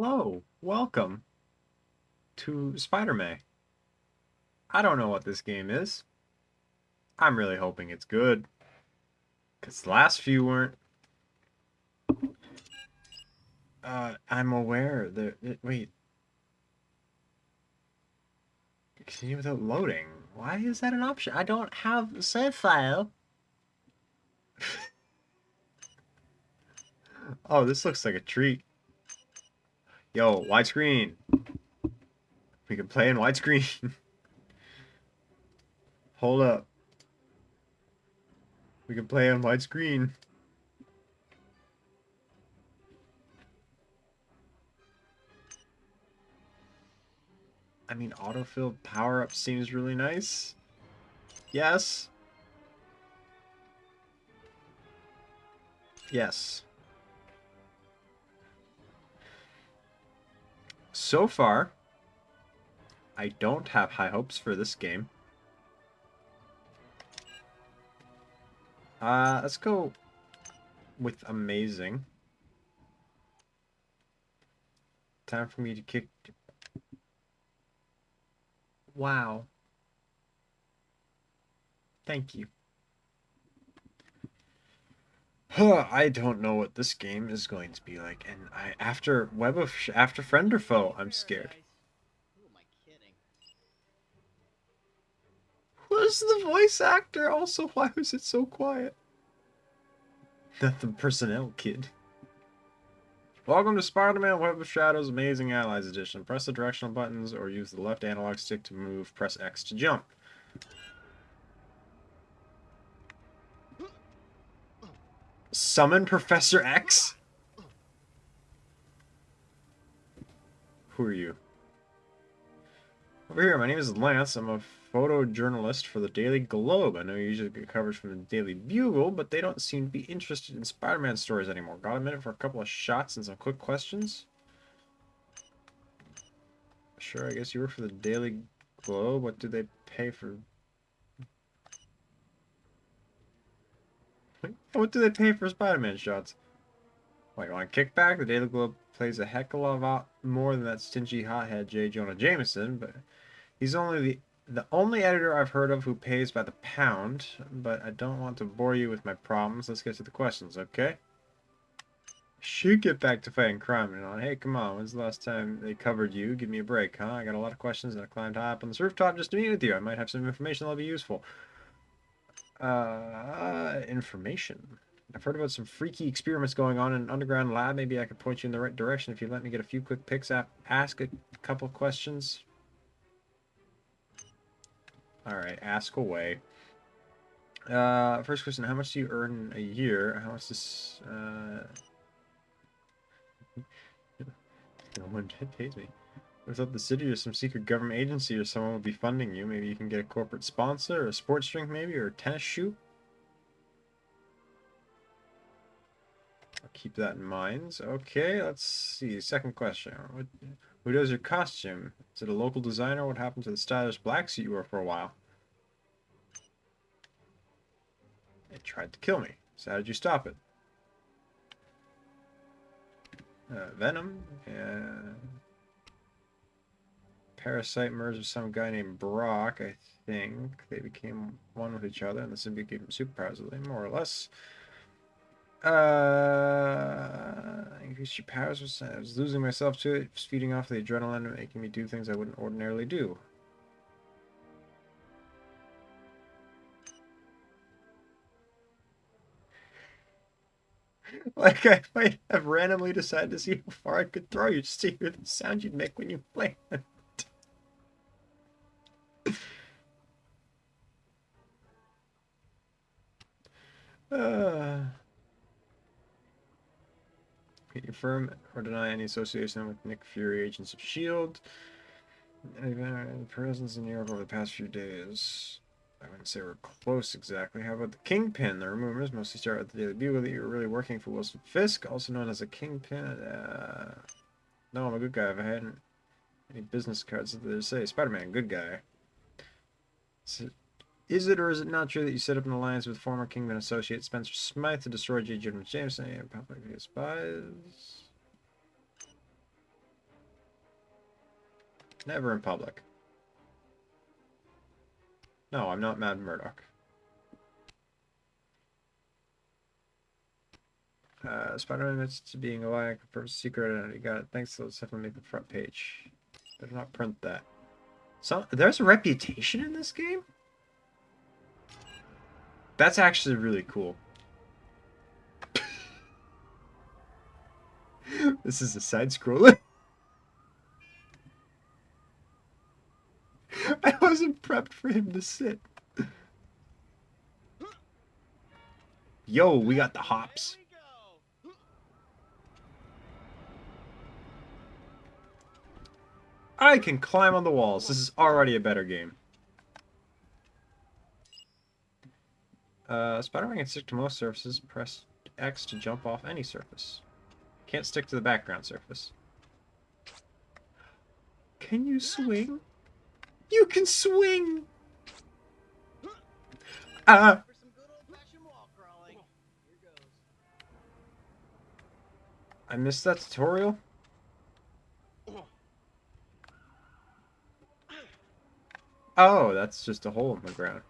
Hello, welcome to Spider-Man. I don't know what this game is. I'm really hoping it's good, because the last few weren't. I'm aware that. Wait, continue without loading. Why is that an option? I don't have a save file. Oh, this looks like a treat. Yo, widescreen. We can play in widescreen. Hold up. We can play on widescreen. I mean, autofill power-up seems really nice. Yes. Yes. So far, I don't have high hopes for this game. Let's go with amazing. Time for me to kick. Wow. Thank you. I don't know what this game is going to be like, and after after Friend or Foe, I'm scared. Who am I kidding? Who's the voice actor? Also, why was it so quiet? Not the personnel kid. Welcome to Spider-Man Web of Shadows Amazing Allies Edition. Press the directional buttons or use the left analog stick to move. Press X to jump. Summon Professor X? Who are you? Over here, my name is Lance. I'm a photojournalist for the Daily Globe. I know you usually get coverage from the Daily Bugle, but they don't seem to be interested in Spider-Man stories anymore. Got a minute for a couple of shots and some quick questions? Sure, I guess you work for the Daily Globe. What do they pay for? What do they pay for Spider-Man shots? What, you want a kickback? The Daily Globe plays a heck of a lot more than that stingy hothead J. Jonah Jameson, but he's only the only editor I've heard of who pays by the pound, but I don't want to bore you with my problems. Let's get to the questions, okay? Should get back to fighting crime and on. Hey, come on, when's the last time they covered you? Give me a break, huh? I got a lot of questions and I climbed high up on this rooftop just to meet with you. I might have some information that'll be useful. Information. I've heard about some freaky experiments going on in an underground lab. Maybe I could point you in the right direction if you let me get a few quick picks. Ask a couple questions. All right, ask away. First question, how much do you earn a year? How much this, no one pays me. Without the city or some secret government agency or someone would be funding you. Maybe you can get a corporate sponsor, or a sports drink maybe, or a tennis shoe. I'll keep that in mind. Okay, let's see. Second question. Who does your costume? Is it a local designer? What happened to the stylish black suit you wore for a while? It tried to kill me. So how did you stop it? Venom. Parasite merged with some guy named Brock, I think. They became one with each other, and the symbiote gave them superpowers, more or less. Increased your powers. I was losing myself to it, just feeding off the adrenaline, making me do things I wouldn't ordinarily do. Like, I might have randomly decided to see how far I could throw you just to hear the sound you'd make when you land. uh, Confirm or deny any association with Nick Fury, Agents of S.H.I.E.L.D. Any presence in Europe over the past few days. I wouldn't say we're close exactly. How about the Kingpin? The rumors mostly start at the Daily Bugle that you were really working for Wilson Fisk, also known as a Kingpin. No, I'm a good guy. If I hadn't any business cards that they say Spider-Man, good guy. Is it or is it not true that you set up an alliance with former Kingpin associate Spencer Smythe to destroy J. Jonah Jameson and public spies? Never in public. No, I'm not Matt Murdock. Spider-Man admits to being a lie, confirms secret identity. Got it. Thanks, so let's definitely make the front page. Better not print that. So, there's a reputation in this game? That's actually really cool. This is a side-scroller. I wasn't prepped for him to sit. Yo, we got the hops. Here we go. I can climb on the walls. This is already a better game. Spider-Man can stick to most surfaces. Press X to jump off any surface. Can't stick to the background surface. Can you swing? You can swing! Ah! For some good old-fashioned wall crawling. Here goes. I missed that tutorial? Oh, that's just a hole in the ground.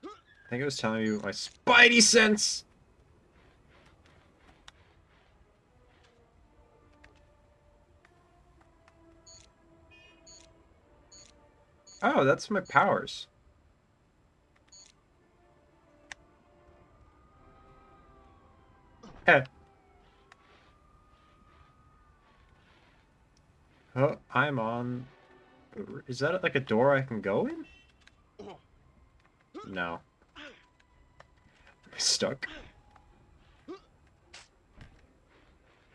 I think it was telling me my spidey sense! Oh, that's my powers. Eh. Oh, I'm on... Is that like a door I can go in? No. Am I stuck?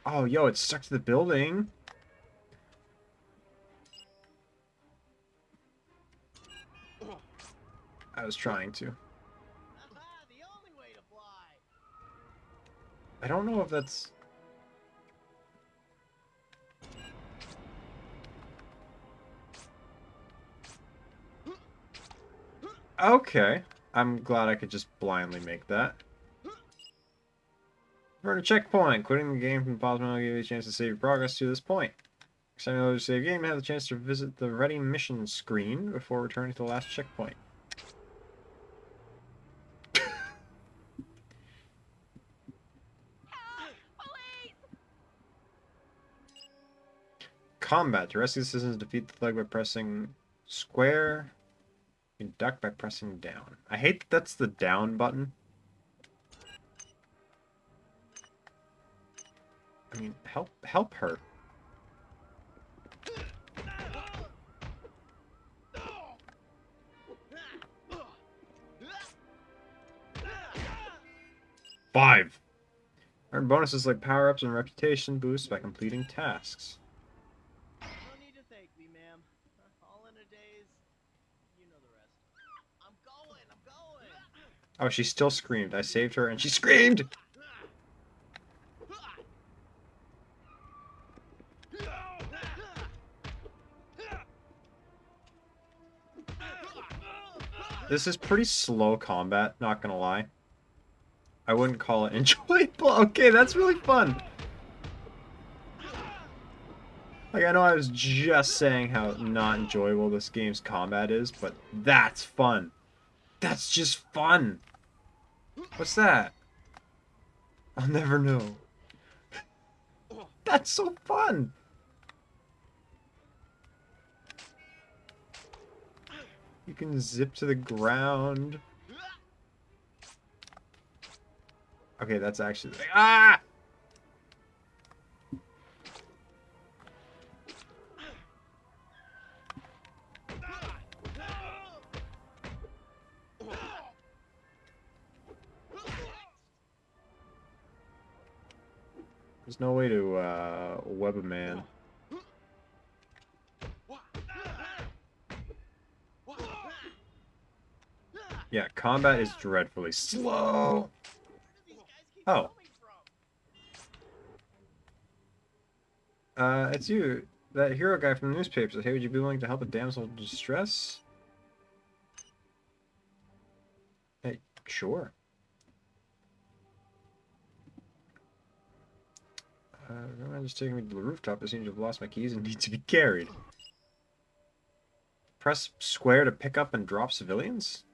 Oh, yo, it's stuck to the building. I was trying to. Aha, the only way to fly. I don't know if that's... Okay. I'm glad I could just blindly make that. We're at a checkpoint. Quitting the game from the pause menu will give you a chance to save your progress to this point. Exciting to save game, have the chance to visit the ready mission screen before returning to the last checkpoint. Combat. To rescue the citizens, defeat the thug by pressing square. You can duck by pressing down. I hate that that's the down button. I mean, help her. Five. Earn bonuses like power-ups and reputation boosts by completing tasks. No need to thank me, ma'am. All in a daze. You know the rest. I'm going. Oh, she still screamed. I saved her and she screamed! This is pretty slow combat, not gonna lie. I wouldn't call it enjoyable. Okay, that's really fun. Like, I know I was just saying how not enjoyable this game's combat is, but that's fun. That's just fun. What's that? I'll never know. That's so fun. You can zip to the ground. Okay, that's actually... Ah! There's no way to, web a man. Yeah, combat is dreadfully slow. Oh. It's you. That hero guy from the newspaper said, hey, would you be willing to help a damsel in distress? Hey, sure. I'm just taking me to the rooftop. I seem to have lost my keys and need to be carried. Press square to pick up and drop civilians?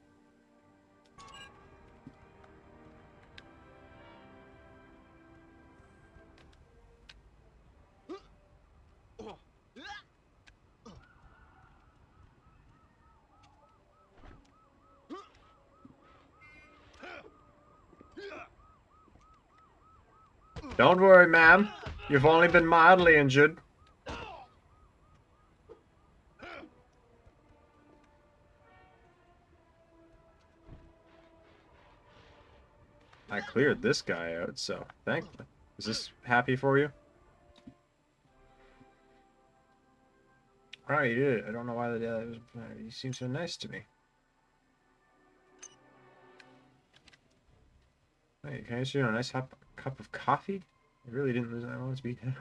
Don't worry, ma'am. You've only been mildly injured. I cleared this guy out, so thankfully. Is this happy for you? Alright, you did it. I don't know why you seem so nice to me. Hey, can I just do a nice cup of coffee? I really didn't lose my moment to be down.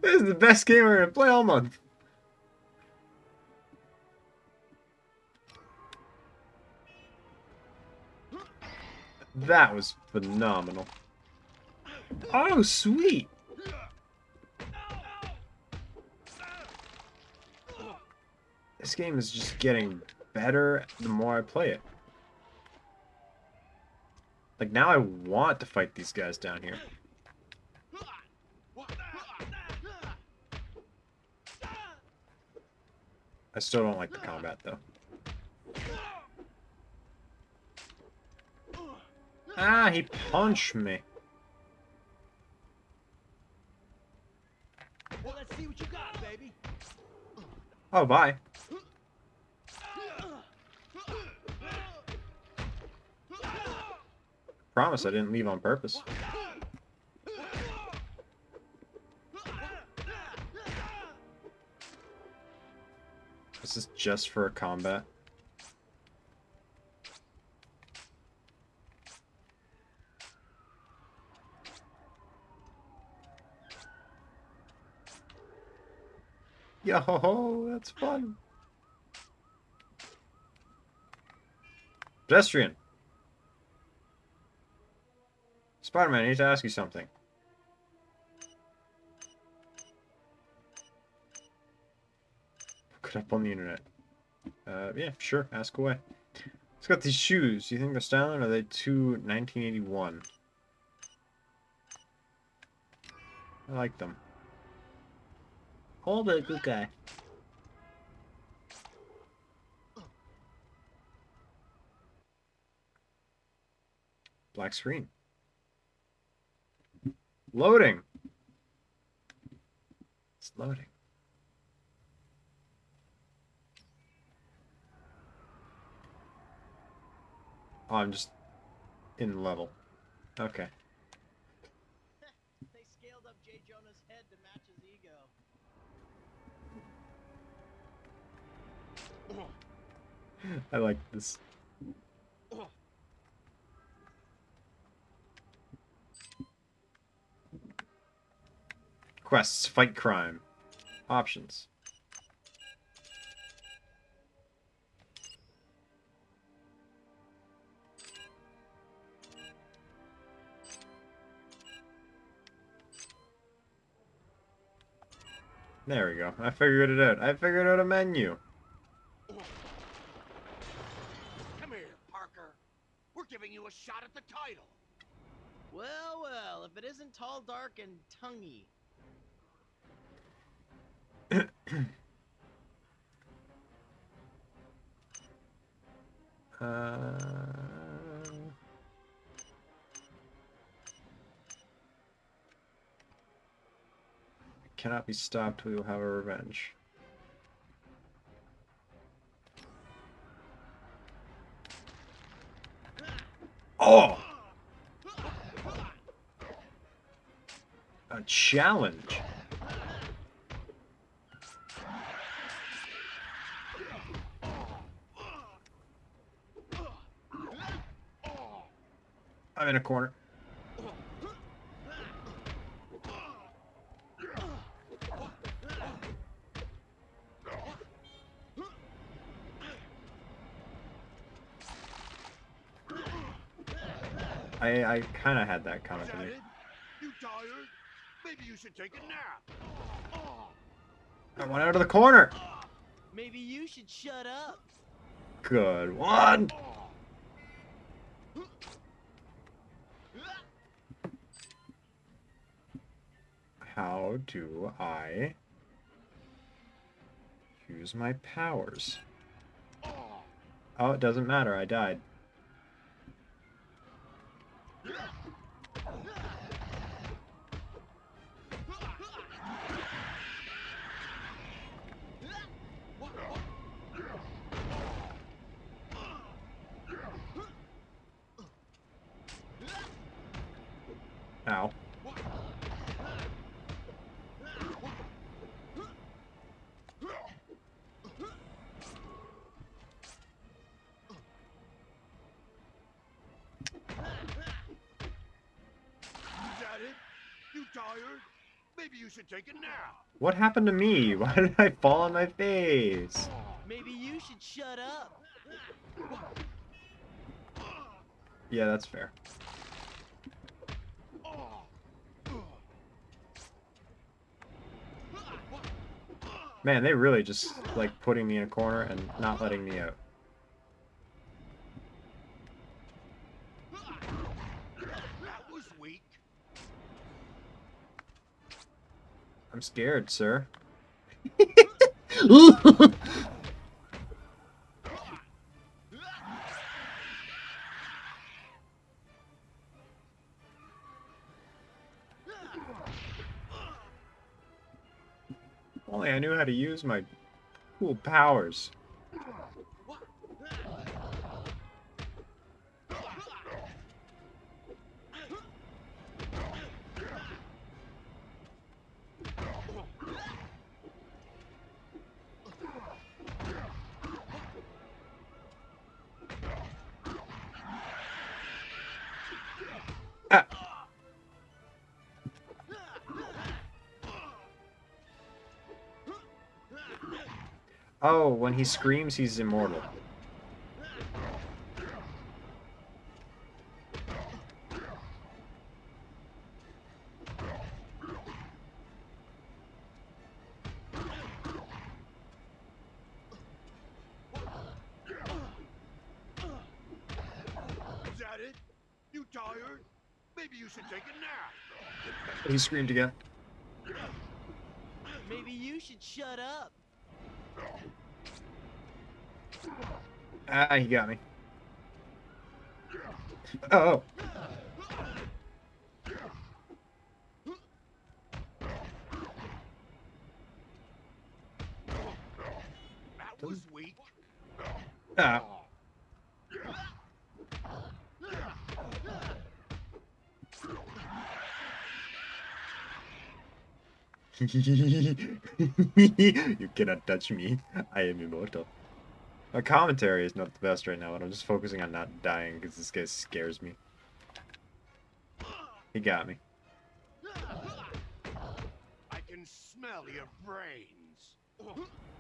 This is the best game we're gonna play all month. That was phenomenal. Oh, sweet. This game is just getting better the more I play it. Like, now I want to fight these guys down here. I still don't like the combat, though. Ah, he punched me. Well, let's see what you got, baby. Oh, bye. Promise I didn't leave on purpose. This is just for a combat. Yo, that's fun. Pedestrian. Spider-Man, I need to ask you something. Look it up on the internet. Yeah, sure, ask away. It's got these shoes. Do you think they're styling or are they too 1981? I like them. Oh, but a good guy. Black screen. Loading. It's loading. Oh, I'm just in level. Okay. They scaled up J. Jonah's head to match his ego. I like this. Quests, fight crime. Options. There we go. I figured it out. I figured out a menu. Come here, Parker. We're giving you a shot at the title. Well, well, if it isn't tall, dark, and tonguey. Cannot be stopped. We will have a revenge. Oh! A challenge. I'm in a corner. I kind of had that coming Is to that me. it? You tired? Maybe you should take a nap. Oh. I went out of the corner. Maybe you should shut up. Good one. How do I use my powers? Oh, it doesn't matter. I died. Ow. Is that it? You tired? Maybe you should take a nap. What happened to me? Why did I fall on my face? Maybe you should shut up. Yeah, that's fair. Man, they really just like putting me in a corner and not letting me out. That was weak. I'm scared, sir. Only I knew how to use my cool powers. Ah. Oh, when he screams, he's immortal. Is that it? You tired? Maybe you should take a nap. He screamed again. Maybe you should shut up. Ah, he got me. Oh. That was weak. Ah. You cannot touch me. I am immortal. My commentary is not the best right now, but I'm just focusing on not dying because this guy scares me. He got me. I can smell your brains.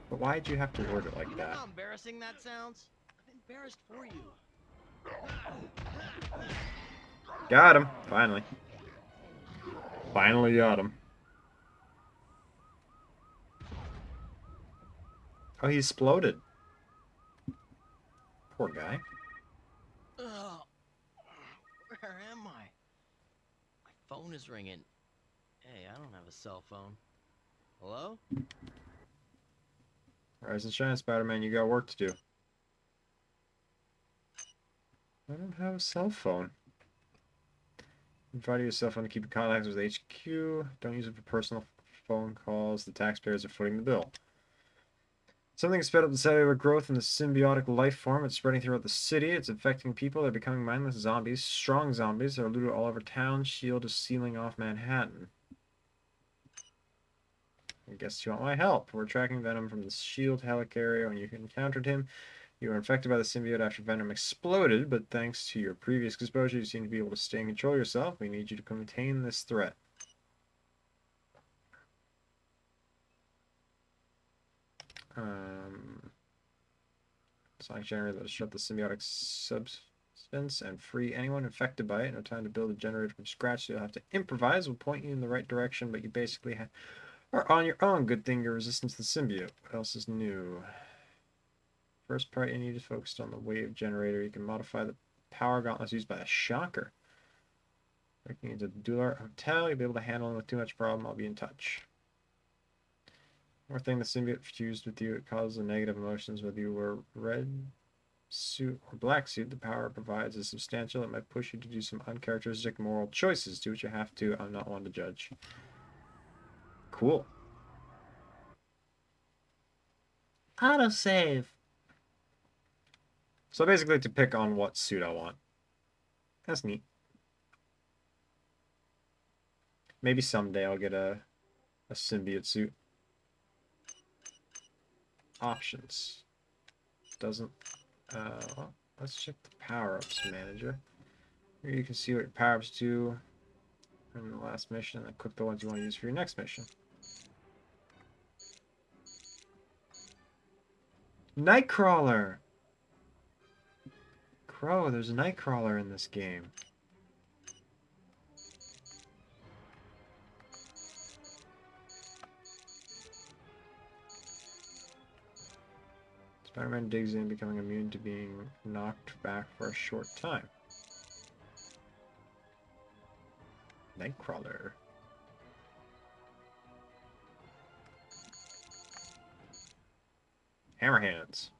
But why'd you have to word it like You know that? how embarrassing that sounds? I'm embarrassed for you. Got him. Finally. Finally got him. Oh, he exploded. Poor guy. Ugh. Where am I? My phone is ringing. Hey, I don't have a cell phone. Hello? Rise and shine, Spider-Man. You got work to do. I don't have a cell phone. Invite your cell phone to keep in contact with HQ. Don't use it for personal phone calls. The taxpayers are footing the bill. Something has sped up the cellular growth in the symbiotic life form. It's spreading throughout the city. It's infecting people. They're becoming mindless zombies. Strong zombies. They're looted all over town. S.H.I.E.L.D. is sealing off Manhattan. I guess you want my help. We're tracking Venom from the S.H.I.E.L.D. helicarrier. When you encountered him, you were infected by the symbiote after Venom exploded, but thanks to your previous exposure, you seem to be able to stay and control yourself. We need you to contain this threat. Sonic generator that shut the symbiotic participants and free anyone infected by it. No time to build a generator from scratch, so you'll have to improvise. We'll point you in the right direction, but you basically are on your own. Good thing you're resistant to the symbiote. What else is new? First part you need is focused on the wave generator. You can modify the power gauntlets used by a shocker. Breaking into the Dular Hotel, you'll be able to handle it with too much problem. I'll be in touch. More thing, the symbiote fused with you. It causes negative emotions whether you wear red suit or black suit. The power it provides is substantial. It might push you to do some uncharacteristic moral choices. Do what you have to. I'm not one to judge. Cool. Autosave. So basically to pick on what suit I want. That's neat. Maybe someday I'll get a symbiote suit. Options. Doesn't... well, let's check the power-ups manager. Here you can see what your power-ups do in the last mission, and then click the ones you want to use for your next mission. Nightcrawler! Crow, there's a Nightcrawler in this game. Spider-Man digs in, becoming immune to being knocked back for a short time. Nightcrawler. Hammerhands.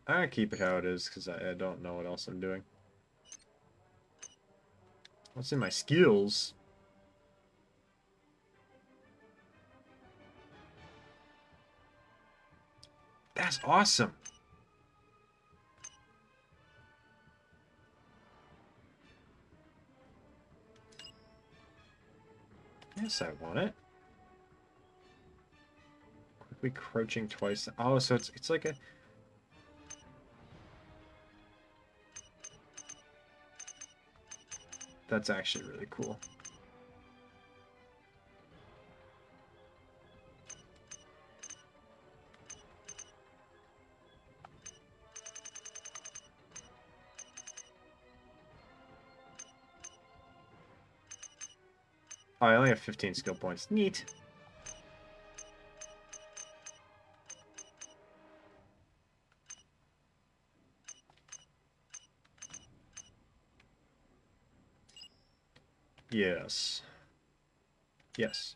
I'm gonna keep it how it is because I don't know what else I'm doing. What's in my skills? That's awesome. Yes, I want it. Quickly crouching twice. Oh, so it's like a... That's actually really cool. Oh, I only have 15 skill points. Neat. Yes. Yes.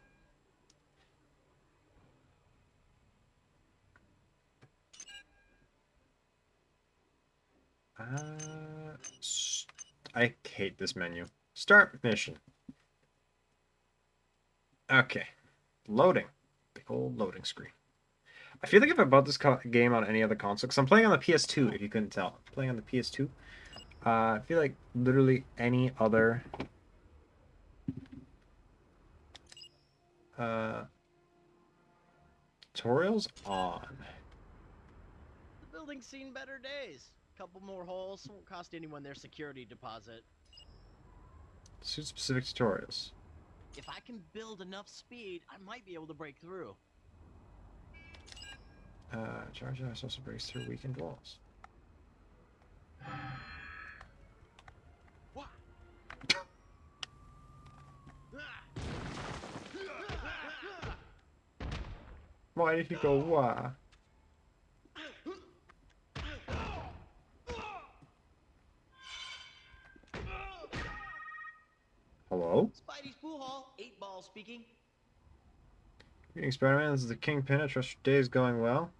I hate this menu. Start mission. Okay. Loading. Big old loading screen. I feel like if I bought this game on any other console, because I'm playing on the PS2, if you couldn't tell. I'm playing on the PS2. I feel like literally any other... tutorials on. The building's seen better days. Couple more holes won't cost anyone their security deposit. Suit specific tutorials. If I can build enough speed, I might be able to break through. Charge ice also breaks through weakened walls. What? Why did he go wah? Hello? Spidey's pool hall, 8-ball speaking. Greetings, Spider-Man. This is the Kingpin. I trust your day is going well.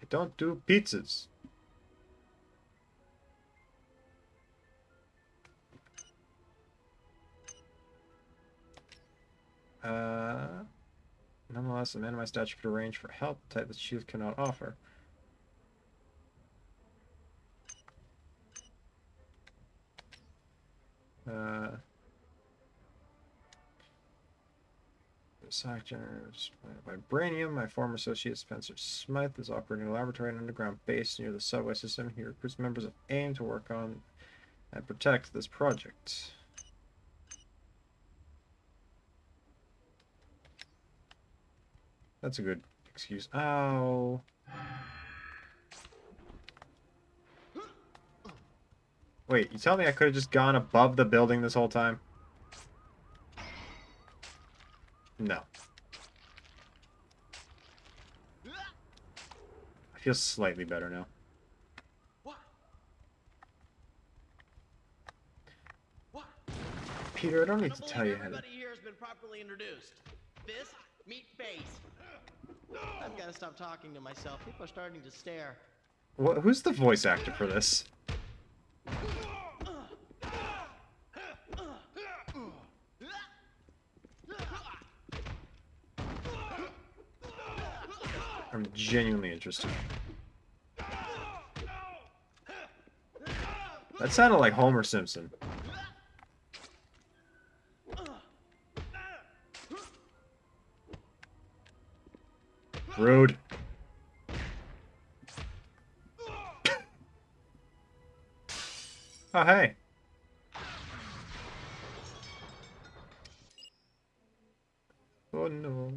I don't do pizzas. Nonetheless, a man of my stature could arrange for help, the type that shield cannot offer. Sonic generators. Vibranium. My former associate Spencer Smythe is operating a laboratory and underground base near the subway system. He recruits members of AIM to work on and protect this project. That's a good excuse. Ow. Wait, you tell me I could have just gone above the building this whole time? No. I feel slightly better now. Peter, I don't need to tell you how to... Everybody here has been properly introduced. Fist, meet face. I've got to stop talking to myself. People are starting to stare. Who's the voice actor for this? I'm genuinely interested. That sounded like Homer Simpson. Rude. Oh, hey. Oh, no.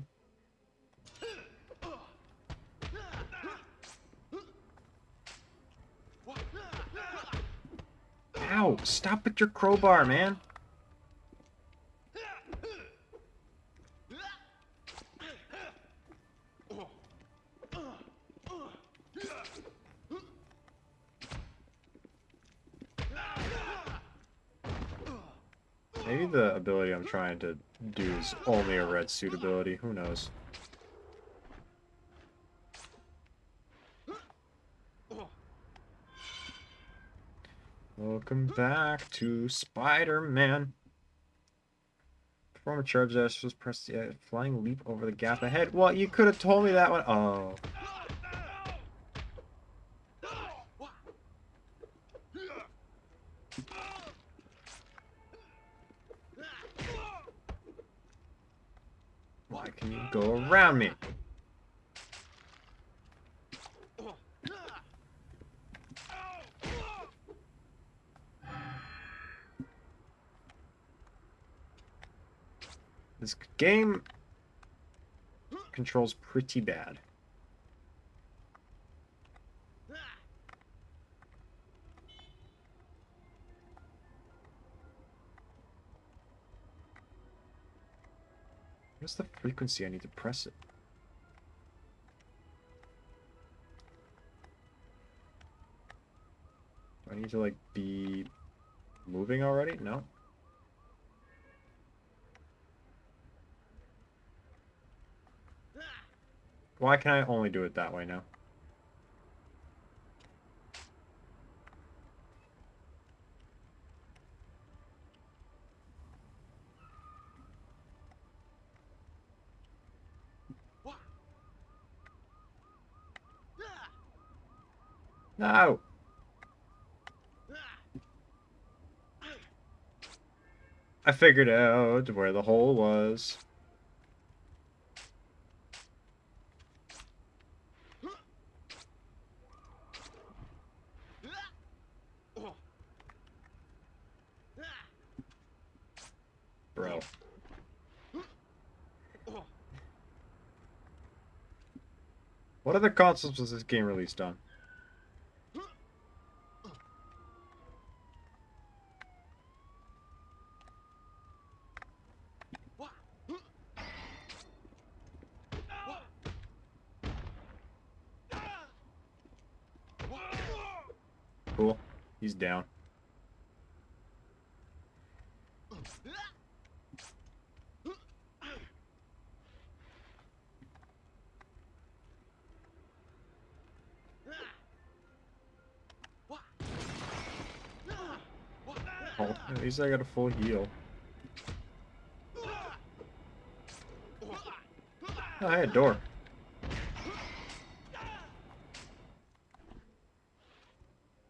Ow! Stop with your crowbar, man. Maybe the ability I'm trying to do is only a red suit ability. Who knows? Welcome back to Spider-Man. Perform a charge dash, just press the flying leap over the gap ahead. Well, you could have told me that one. Oh. Why can you go around me? This game controls pretty bad. What's the frequency I need to press it? Do I need to, like, be moving already? No? Why can I only do it that way now? No! I figured out where the hole was. Bro. What other consoles was this game released on? Cool. He's down. Oh, at least I got a full heal. Oh, I had a door.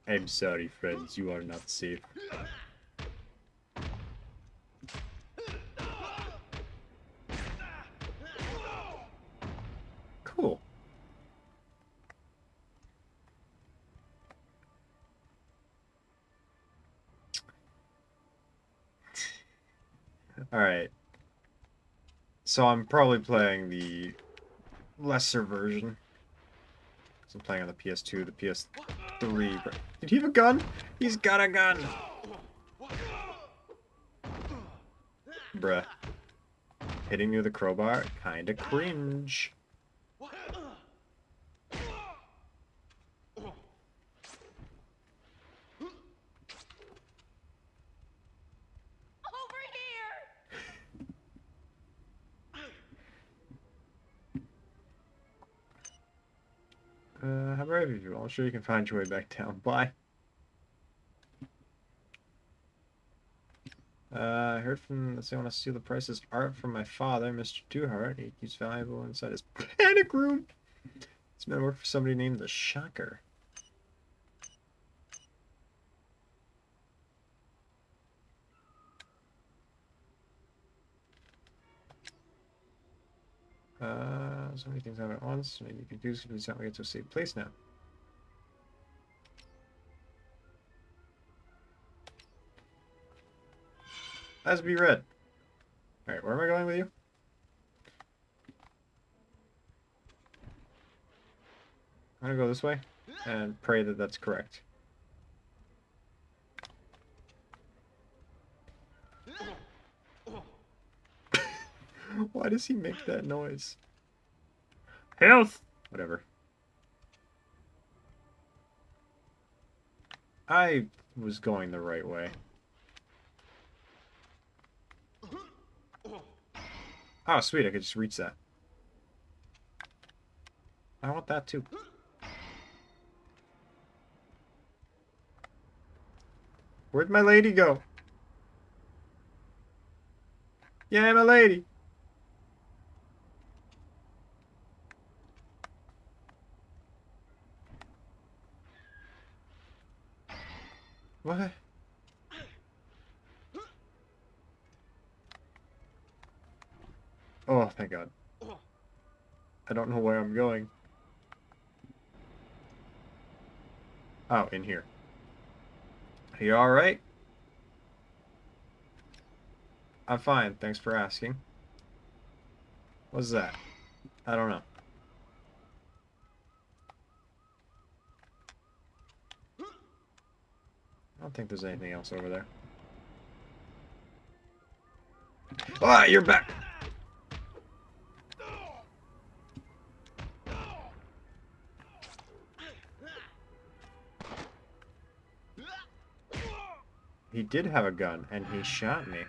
I'm sorry, friends. You are not safe. Alright. So I'm probably playing the lesser version. So I'm playing on the PS2, the PS3. But did he have a gun? He's got a gun! Bruh. Hitting you with a crowbar? Kinda cringe. Over here! How brave of you. I'm sure you can find your way back down. Bye. I heard from that they want to steal the priceless art from my father, Mr. Duhart. He keeps valuable inside his panic room. This man worked for somebody named the Shocker. So many things happen at once. Maybe you could do something. It's not like it's a safe place now. As be read. Alright, where am I going with you? I'm gonna go this way and pray that that's correct. Why does he make that noise? Health! Whatever. I was going the right way. Oh, sweet, I could just reach that. I want that too. Where'd my lady go? Yeah, my lady! What? Oh, thank God. I don't know where I'm going. Oh, in here. Are you alright? I'm fine, thanks for asking. What's that? I don't know. I don't think there's anything else over there. Ah, you're back! He did have a gun, and he shot me.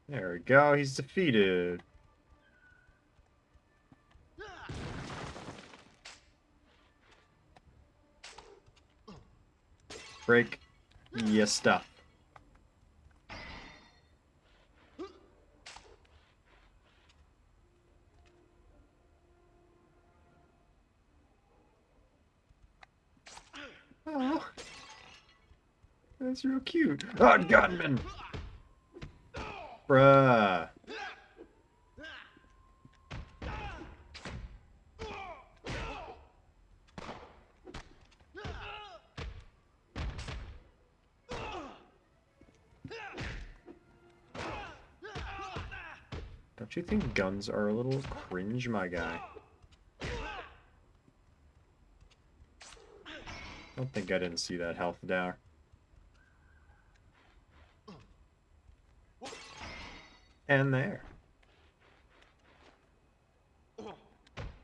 There we go, he's defeated. Break your stuff. Oh, that's real cute. Oh, gunman! Bruh. Don't you think guns are a little cringe, my guy? I don't think I didn't see that health down. And there.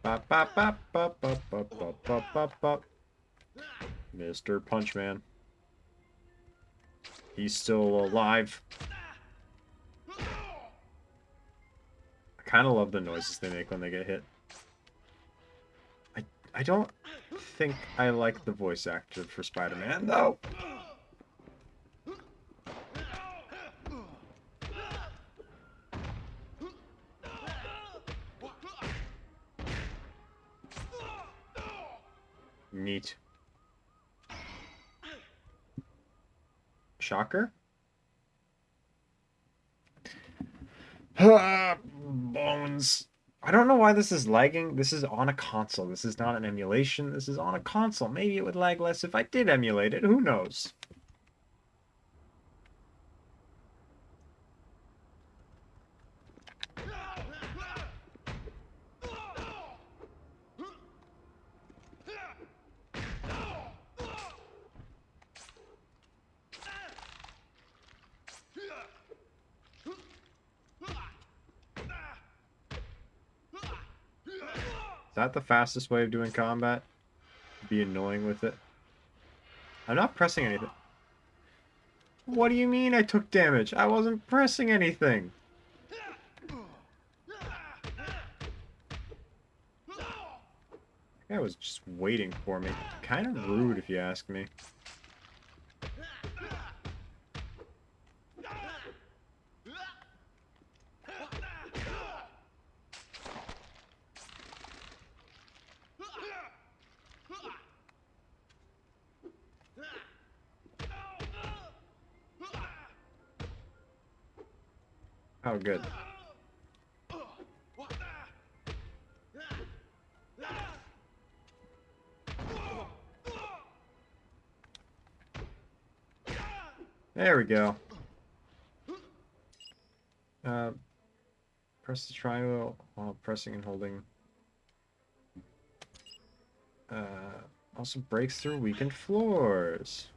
Bop, bop, bop, bop, bop, bop, bop, bop, bop, bop. Mr. Punchman. He's still alive. I kind of love the noises they make when they get hit. I don't think I like the voice actor for Spider-Man, though. Neat. Shocker? buttons. I don't know why this is lagging. This is on a console. This is not an emulation. This is on a console. Maybe it would lag less if I did emulate it. Who knows? Is that the fastest way of doing combat? Be annoying with it. I'm not pressing anything. What do you mean I took damage? I wasn't pressing anything. That guy was just waiting for me. Kind of rude if you ask me. Oh, good. There we go. Press the triangle while pressing and holding. Also breaks through weakened floors.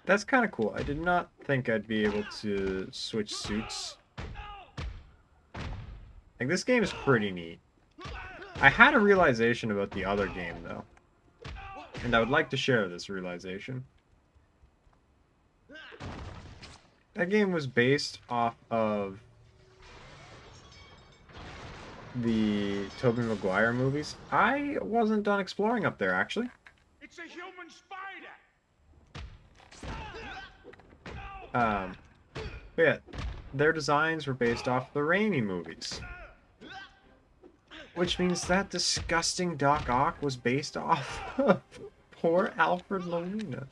That's kind of cool. I did not think I'd be able to switch suits. Like, this game is pretty neat. I had a realization about the other game, though. And I would like to share this realization. That game was based off of the Tobey Maguire movies. I wasn't done exploring up there, actually. It's a human spider. But yeah, their designs were based off the Raimi movies. Which means that disgusting Doc Ock was based off of poor Alfred Molina.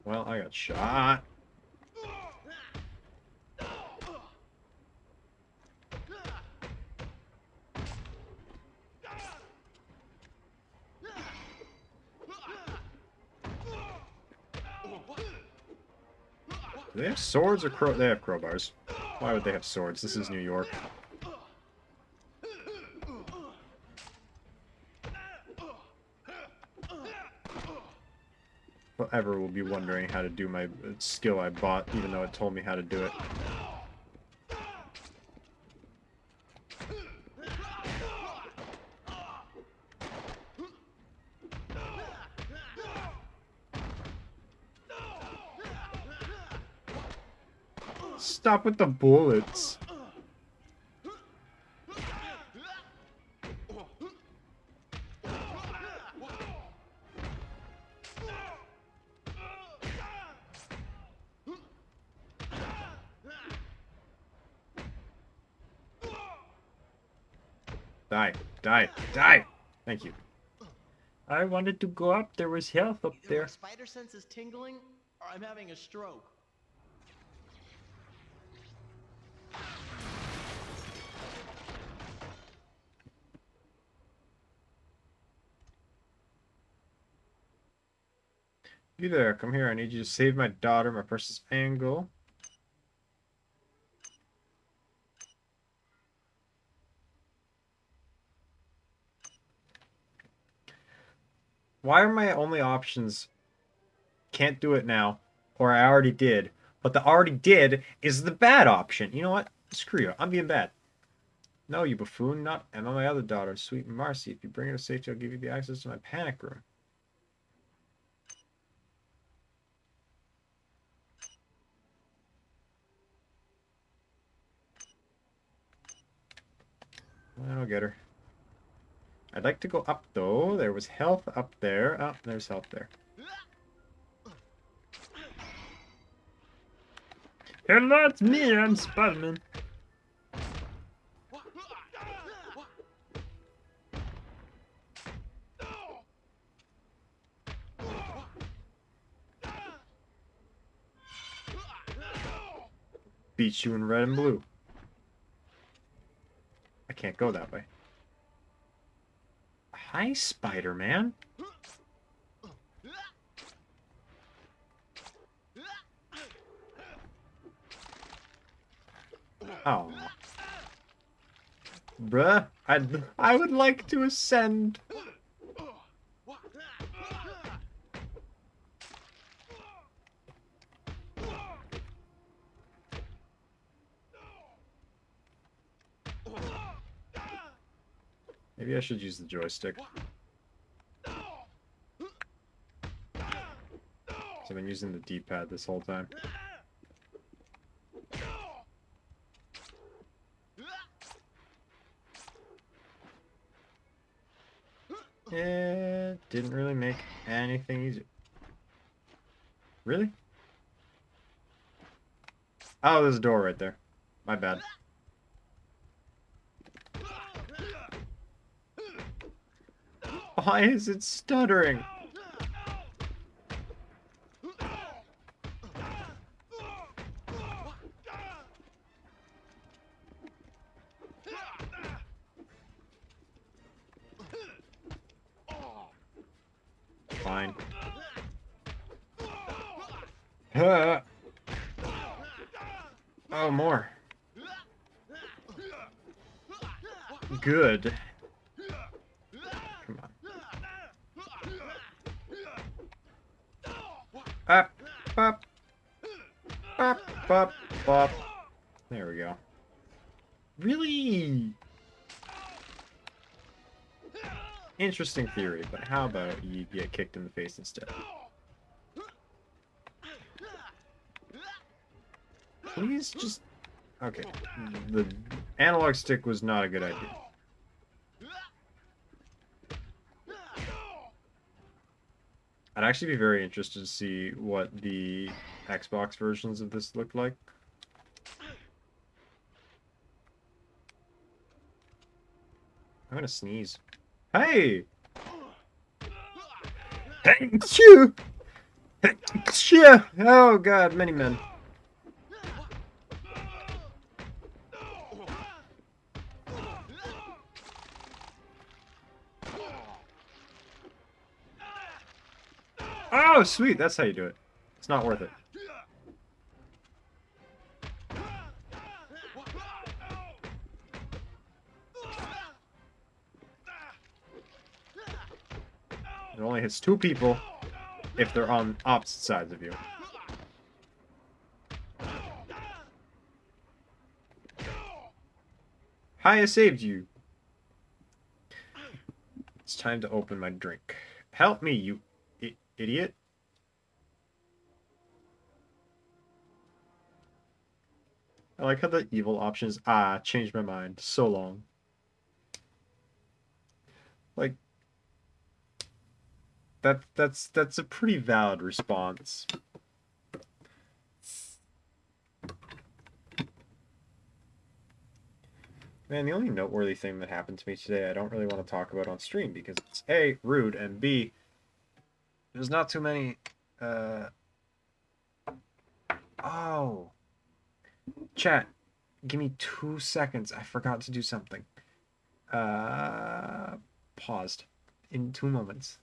Well, I got shot. Do they have swords or they have crowbars? Why would they have swords? This is New York. Forever will be wondering how to do my skill I bought, even though it told me how to do it. Stop with the bullets. Die, die, die! Thank you. I wanted to go up. There was health up Either there. my spider sense is tingling, or I'm having a stroke. You there, come here. I need you to save my daughter. My precious Angle. Why are my only options can't do it now, or I already did, but the already did is the bad option? You know what? Screw you. I'm being bad. No, you buffoon. Not Emma, my other daughter, sweet Marcy. If you bring her to safety, I'll give you the access to my panic room. I'll get her. I'd like to go up, though. There was health up there. Oh, there's health there. Hello, it's me. I'm Spider-Man. Beat you in red and blue. I can't go that way. Hi, Spider-Man. Oh. Bruh, I would like to ascend. Maybe I should use the joystick. I've been using the D-pad this whole time. It didn't really make anything easier. Really? Oh, there's a door right there. My bad. Why is it stuttering? Fine. Oh, more. Good. Come on. Up, up, up, up, up. There we go. Really interesting theory, but how about you get kicked in the face instead? Please just... Okay. The analog stick was not a good idea. I'd actually be very interested to see what the Xbox versions of this look like. I'm gonna sneeze. Hey! Achoo! Achoo! Oh god, many men. Oh, sweet, that's how you do it. It's not worth it. It only hits 2 people if they're on opposite sides of you. Hi, I saved you. It's time to open my drink. Help me, you idiot. I like how the evil option is, changed my mind. So long. Like, that's a pretty valid response. Man, the only noteworthy thing that happened to me today I don't really want to talk about on stream because it's A, rude, and B, there's not too many, Oh. Chat, give me 2 seconds. I forgot to do something. Paused. In 2 moments.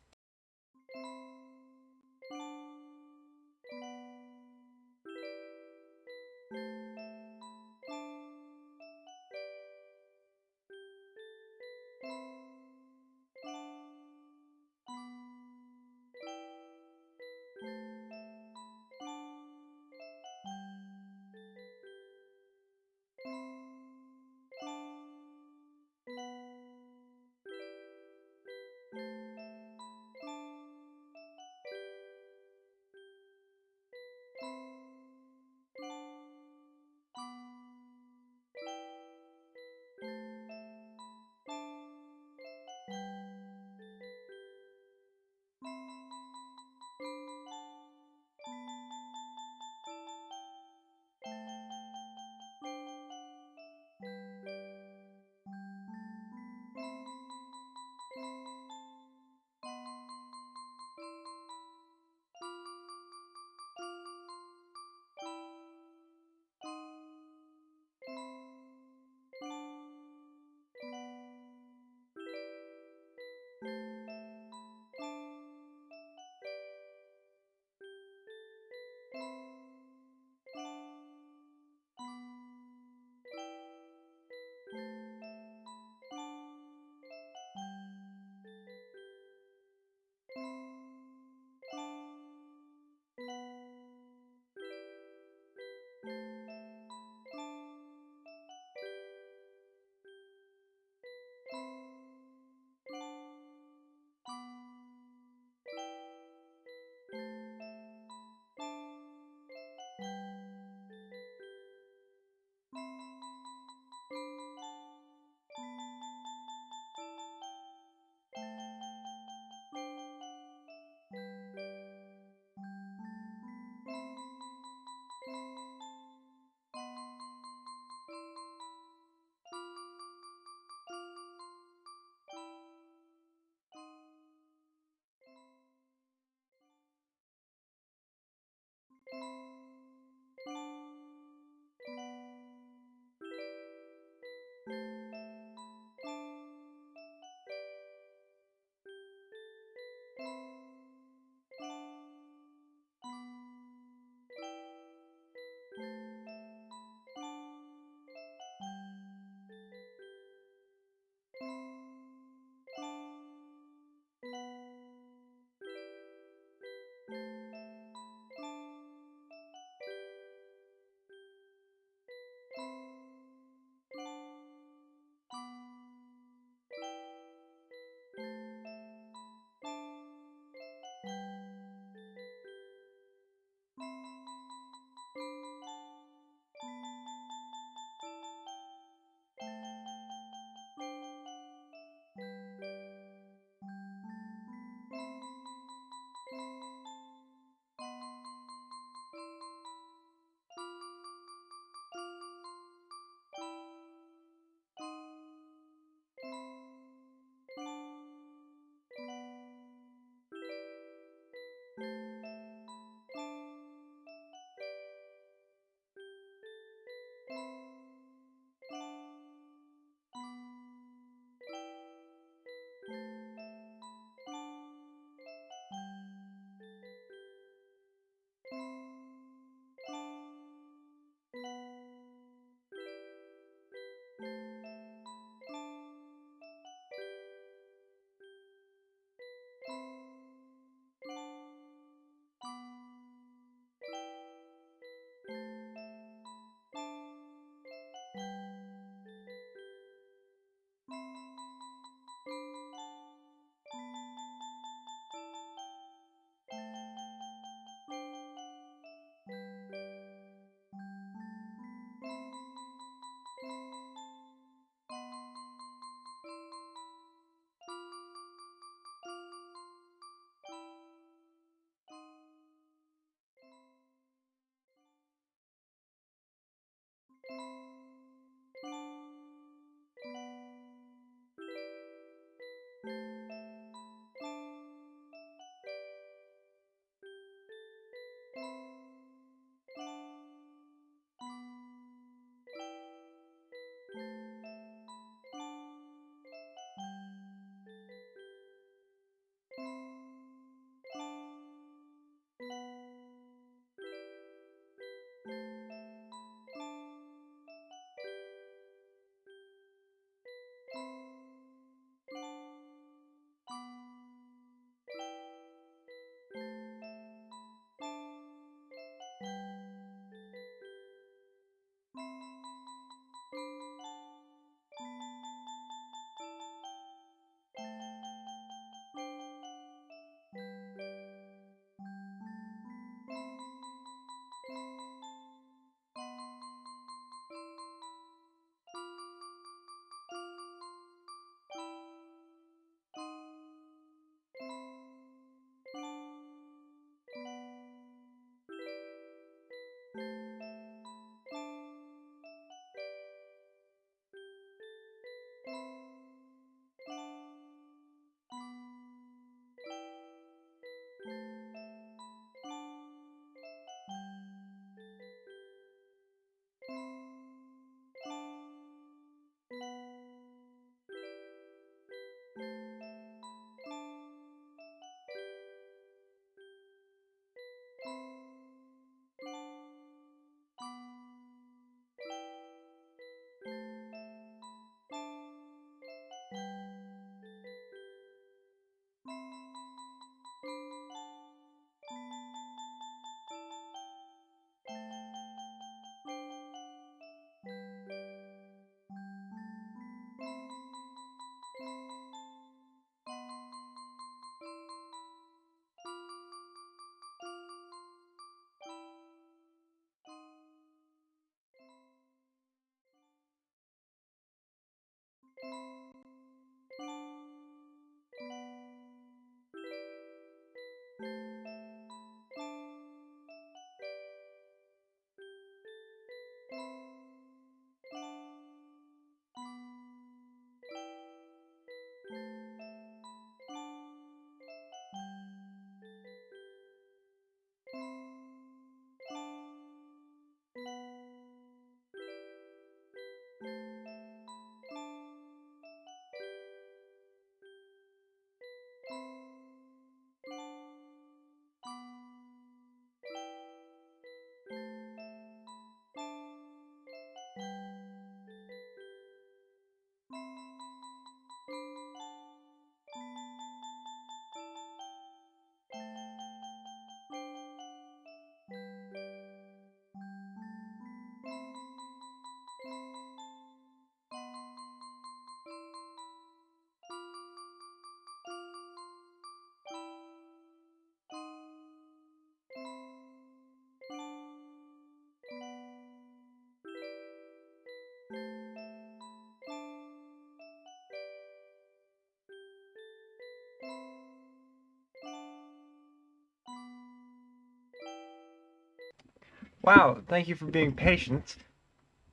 Wow, thank you for being patient.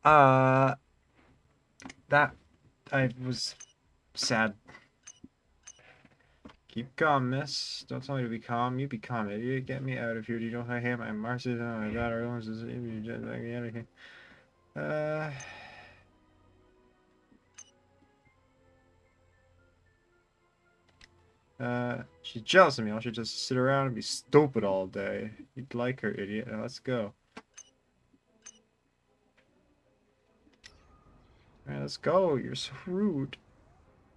That I was sad. Keep calm, miss. Don't tell me to be calm. You be calm, idiot. Get me out of here. Do you know who I am? I'm Marcy. Oh my god, our owners is everything. She's jealous of me. I should just sit around and be stupid all day. You'd like her, idiot. Now let's go. Alright, let's go. You're so rude.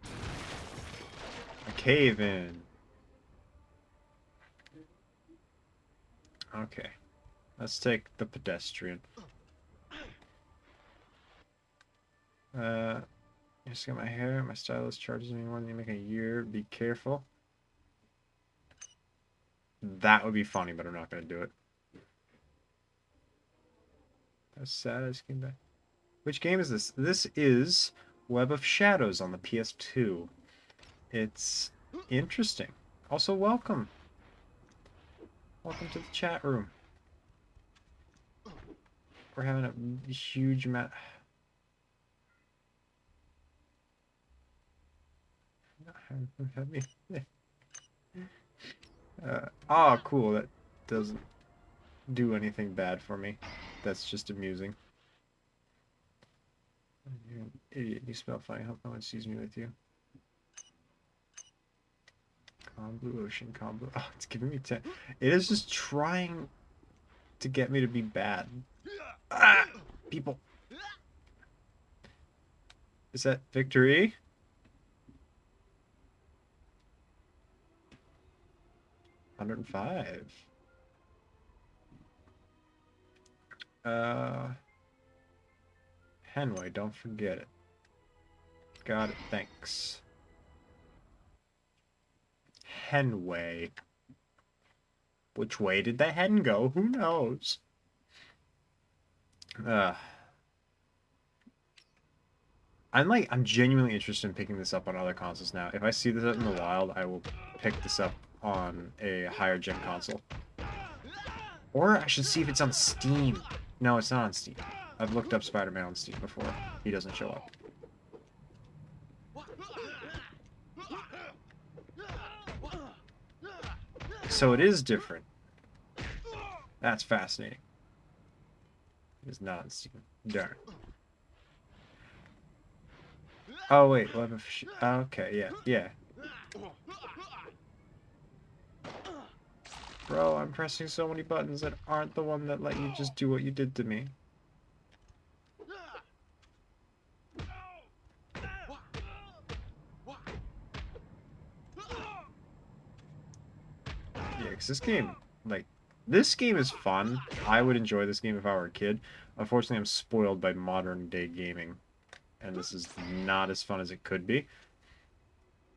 A cave in. Okay. Let's take the pedestrian. Just got my hair. My stylist charges me more than you make a year. Be careful. That would be funny, but I'm not gonna do it. That's sad. I just came back. Which game is this? This is Web of Shadows on the PS2. It's interesting. Also, welcome. Welcome to the chat room. We're having a huge amount. Oh, cool. That doesn't do anything bad for me. That's just amusing. You're an idiot. You smell funny. I hope no one sees me with you. Calm blue ocean, calm blue. Oh, it's giving me 10. It is just trying to get me to be bad. Ah! People. Is that victory? $105. Henway, don't forget it. Got it, thanks. Henway. Which way did the hen go? Who knows? I'm genuinely interested in picking this up on other consoles now. If I see this out in the wild, I will pick this up on a higher gen console. Or I should see if it's on Steam. No, it's not on Steam. I've looked up Spider-Man on Steam before. He doesn't show up. So it is different. That's fascinating. It is not on Steam. Darn. Oh wait, what if okay, yeah. Bro, I'm pressing so many buttons that aren't the one that let you just do what you did to me. Yeah, because this game is fun. I would enjoy this game if I were a kid. Unfortunately, I'm spoiled by modern day gaming. And this is not as fun as it could be.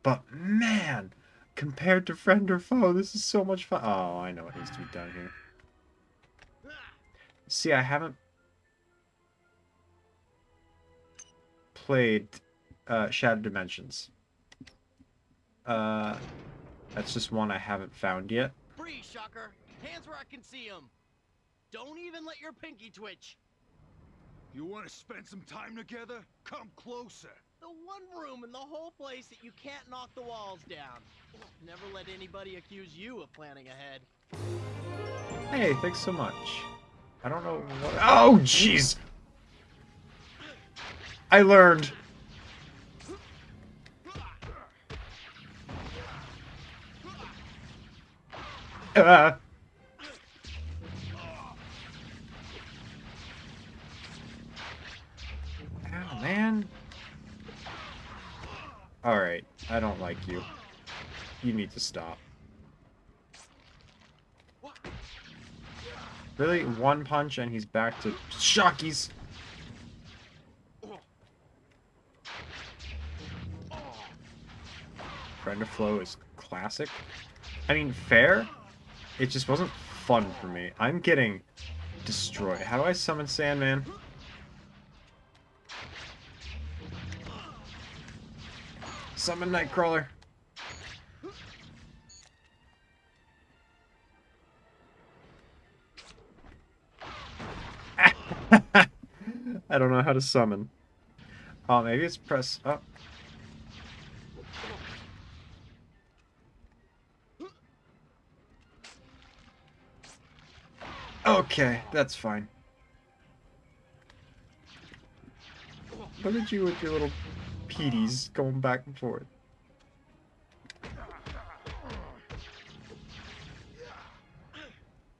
But man, compared to Friend or Foe, this is so much fun. Oh, I know what needs to be done here. See, I haven't played Shattered Dimensions. That's just one I haven't found yet. Freeze, Shocker. Hands where I can see them. Don't even let your pinky twitch. You want to spend some time together? Come closer. The one room in the whole place that you can't knock the walls down. Never let anybody accuse you of planning ahead. Hey, thanks so much. I don't know what... Oh, jeez! I learned. Ow, man. Alright, I don't like you. You need to stop. Really? One punch and he's back to shockies. Friend of Flow is classic. I mean, fair. It just wasn't fun for me. I'm getting destroyed. How do I summon Sandman? Summon Nightcrawler. I don't know how to summon. Oh, maybe it's press up. Okay, that's fine. Look at you with your little peaties going back and forth.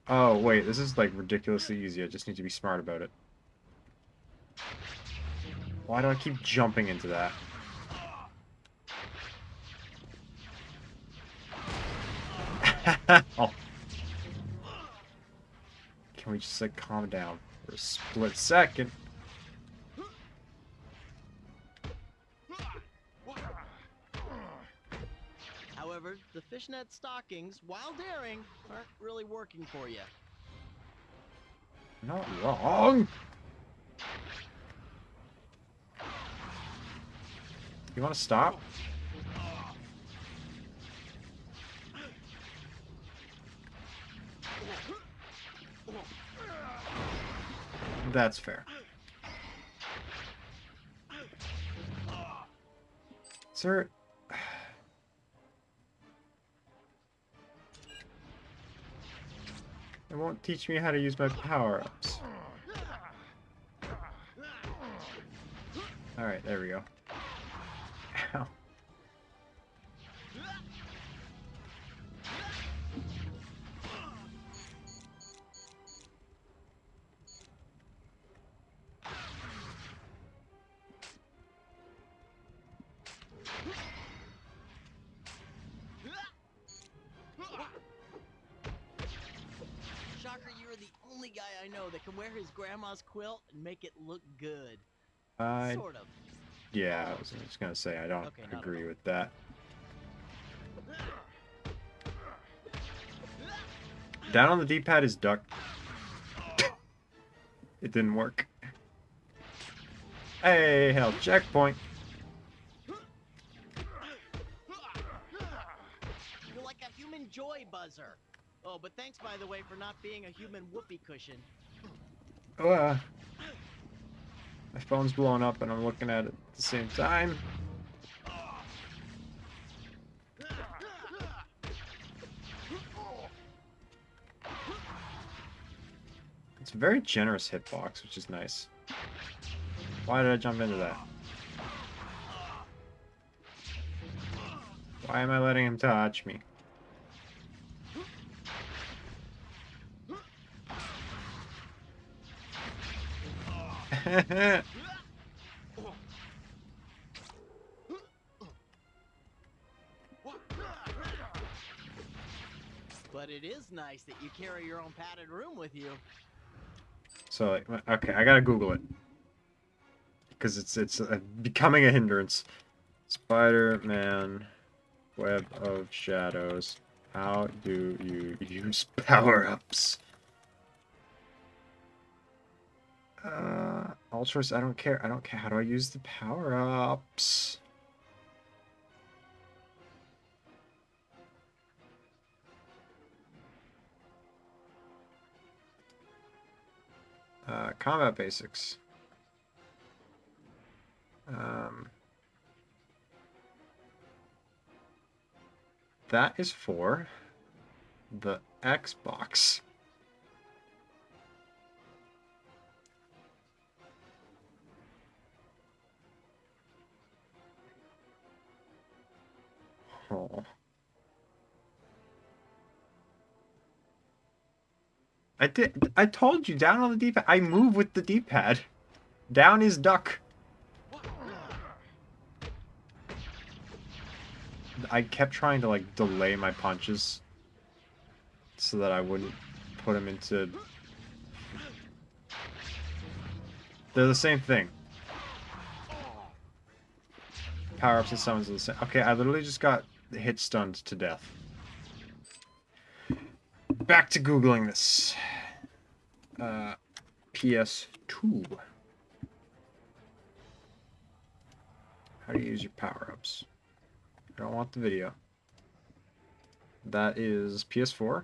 Oh, wait, this is like ridiculously easy. I just need to be smart about it. Why do I keep jumping into that? Oh. Can we just like calm down for a split second? However, the fishnet stockings, while daring, aren't really working for you. Not wrong. You want to stop? That's fair. Sir. It won't teach me how to use my power-ups. Alright, there we go. Ow. Shocker, you're the only guy I know that can wear his grandma's quilt and make it look good. Sort of. Yeah, I was just gonna say I don't Okay, not at agree all. with that. Down on the D-pad is duck. It didn't work. Hey, hell, checkpoint. You're like a human joy buzzer. Oh, but thanks, by the way, for not being a human whoopee cushion. My phone's blowing up and I'm looking at it at the same time. It's a very generous hitbox, which is nice. Why did I jump into that? Why am I letting him touch me? But it is nice that you carry your own padded room with you. So, like, okay, I gotta Google it. Because it's becoming a hindrance. Spider-Man Web of Shadows. How do you use power-ups? Ultras, I don't care. I don't care. How do I use the power-ups? Combat basics. That is for the Xbox. Oh. I told you, down on the D-pad. I move with the D-pad. Down is duck. I kept trying to, like, delay my punches so that I wouldn't put him into... They're the same thing. Power-ups and summons are the same. Okay, I literally just got hit stunned to death. Back to Googling this. PS2. How do you use your power-ups? I don't want the video. That is PS4.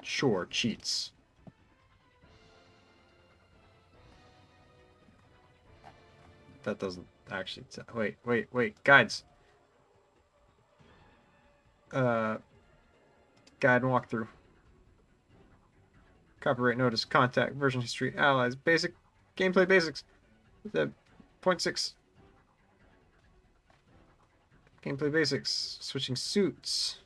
Sure, cheats. That doesn't actually... Wait. Guides. Guide and walkthrough. Copyright notice, contact, version history, allies, basic, gameplay basics. The point 6. Gameplay basics, switching suits.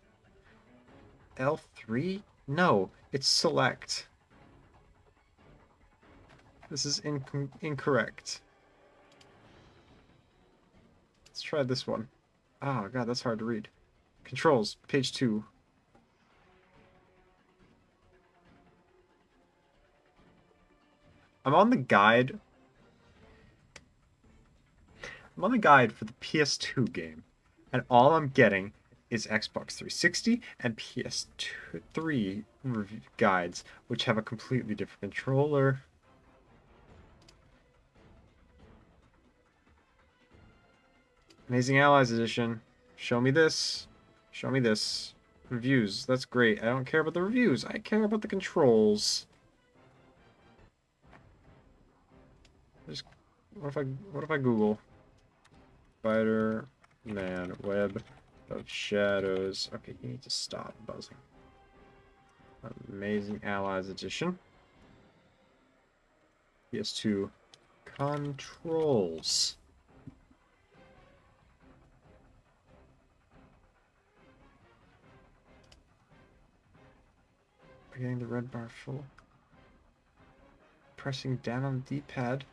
L3? No, it's select. This is incorrect. Let's try this one. Oh god, that's hard to read. Controls, page 2. I'm on the guide. I'm on the guide for the PS2 game, and all I'm getting is Xbox 360 and PS3 guides, which have a completely different controller. Amazing Allies Edition. Show me this. Show me this. Reviews. That's great. I don't care about the reviews. I care about the controls. Just what if I Google Spider-Man Web of Shadows? Okay, you need to stop buzzing. Amazing Allies Edition. PS2 controls. Getting the red bar full. Pressing down on the D-pad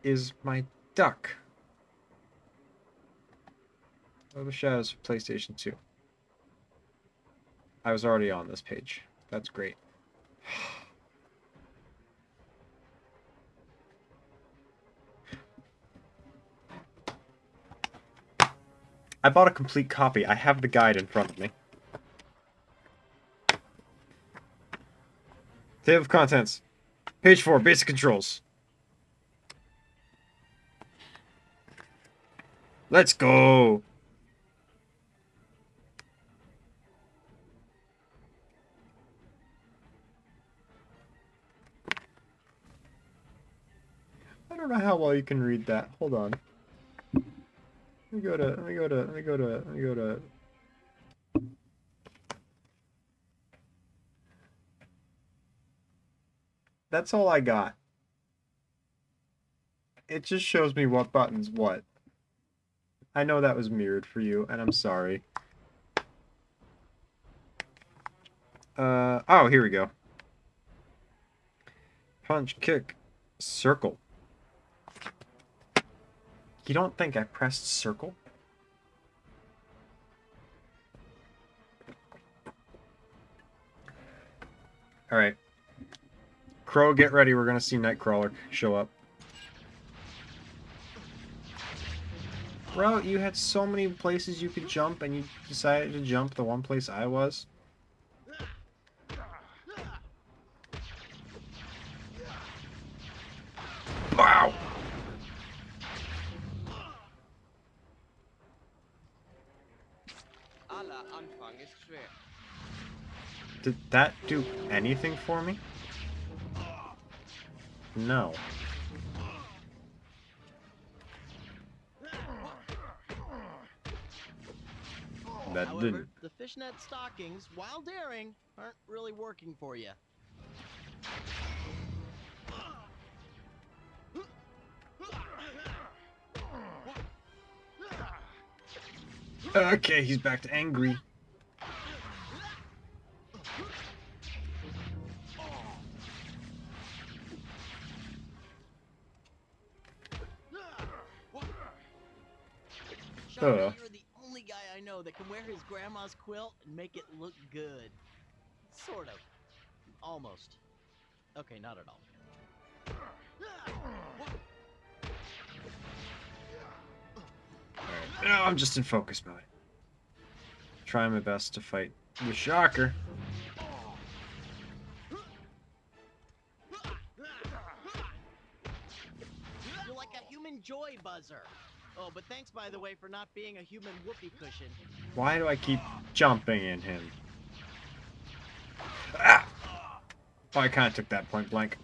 is my duck. Oh, the Shadows for PlayStation 2. I was already on this page. That's great. I bought a complete copy. I have the guide in front of me. Table of contents. Page 4, basic controls. Let's go! I don't know how well you can read that. Hold on. Let me go to... That's all I got. It just shows me what button's what. I know that was mirrored for you, and I'm sorry. Oh, here we go. Punch, kick, circle. You don't think I pressed circle? Alright. Crow, get ready. We're gonna see Nightcrawler show up. Bro, you had so many places you could jump, and you decided to jump the one place I was. Wow! Did that do anything for me? No. That However, didn't. the fishnet stockings, while daring, aren't really working for you. Okay, he's back to angry. Shaka, you're the only guy I know that can wear his grandma's quilt and make it look good. Sort of. Almost. Okay, not at all. Alright, now I'm just in focus mode. Trying my best to fight the Shocker. You're like a human joy buzzer. Oh, but thanks, by the way, for not being a human whoopee cushion. Why do I keep jumping in him? Ah! Oh, I kind of took that point blank.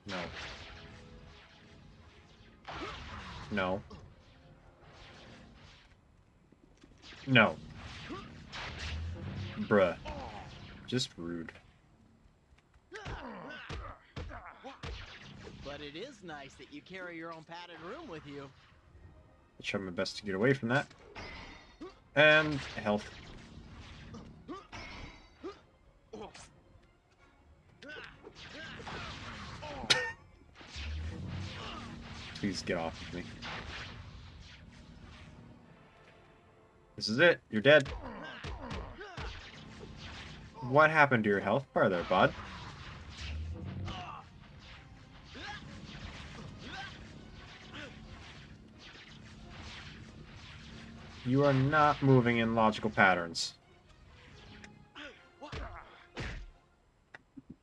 No. No. No. Bruh. Just rude. But it is nice that you carry your own padded room with you. I'll try my best to get away from that. And health. Please get off of me. This is it. You're dead. What happened to your health bar there, bud? You are not moving in logical patterns.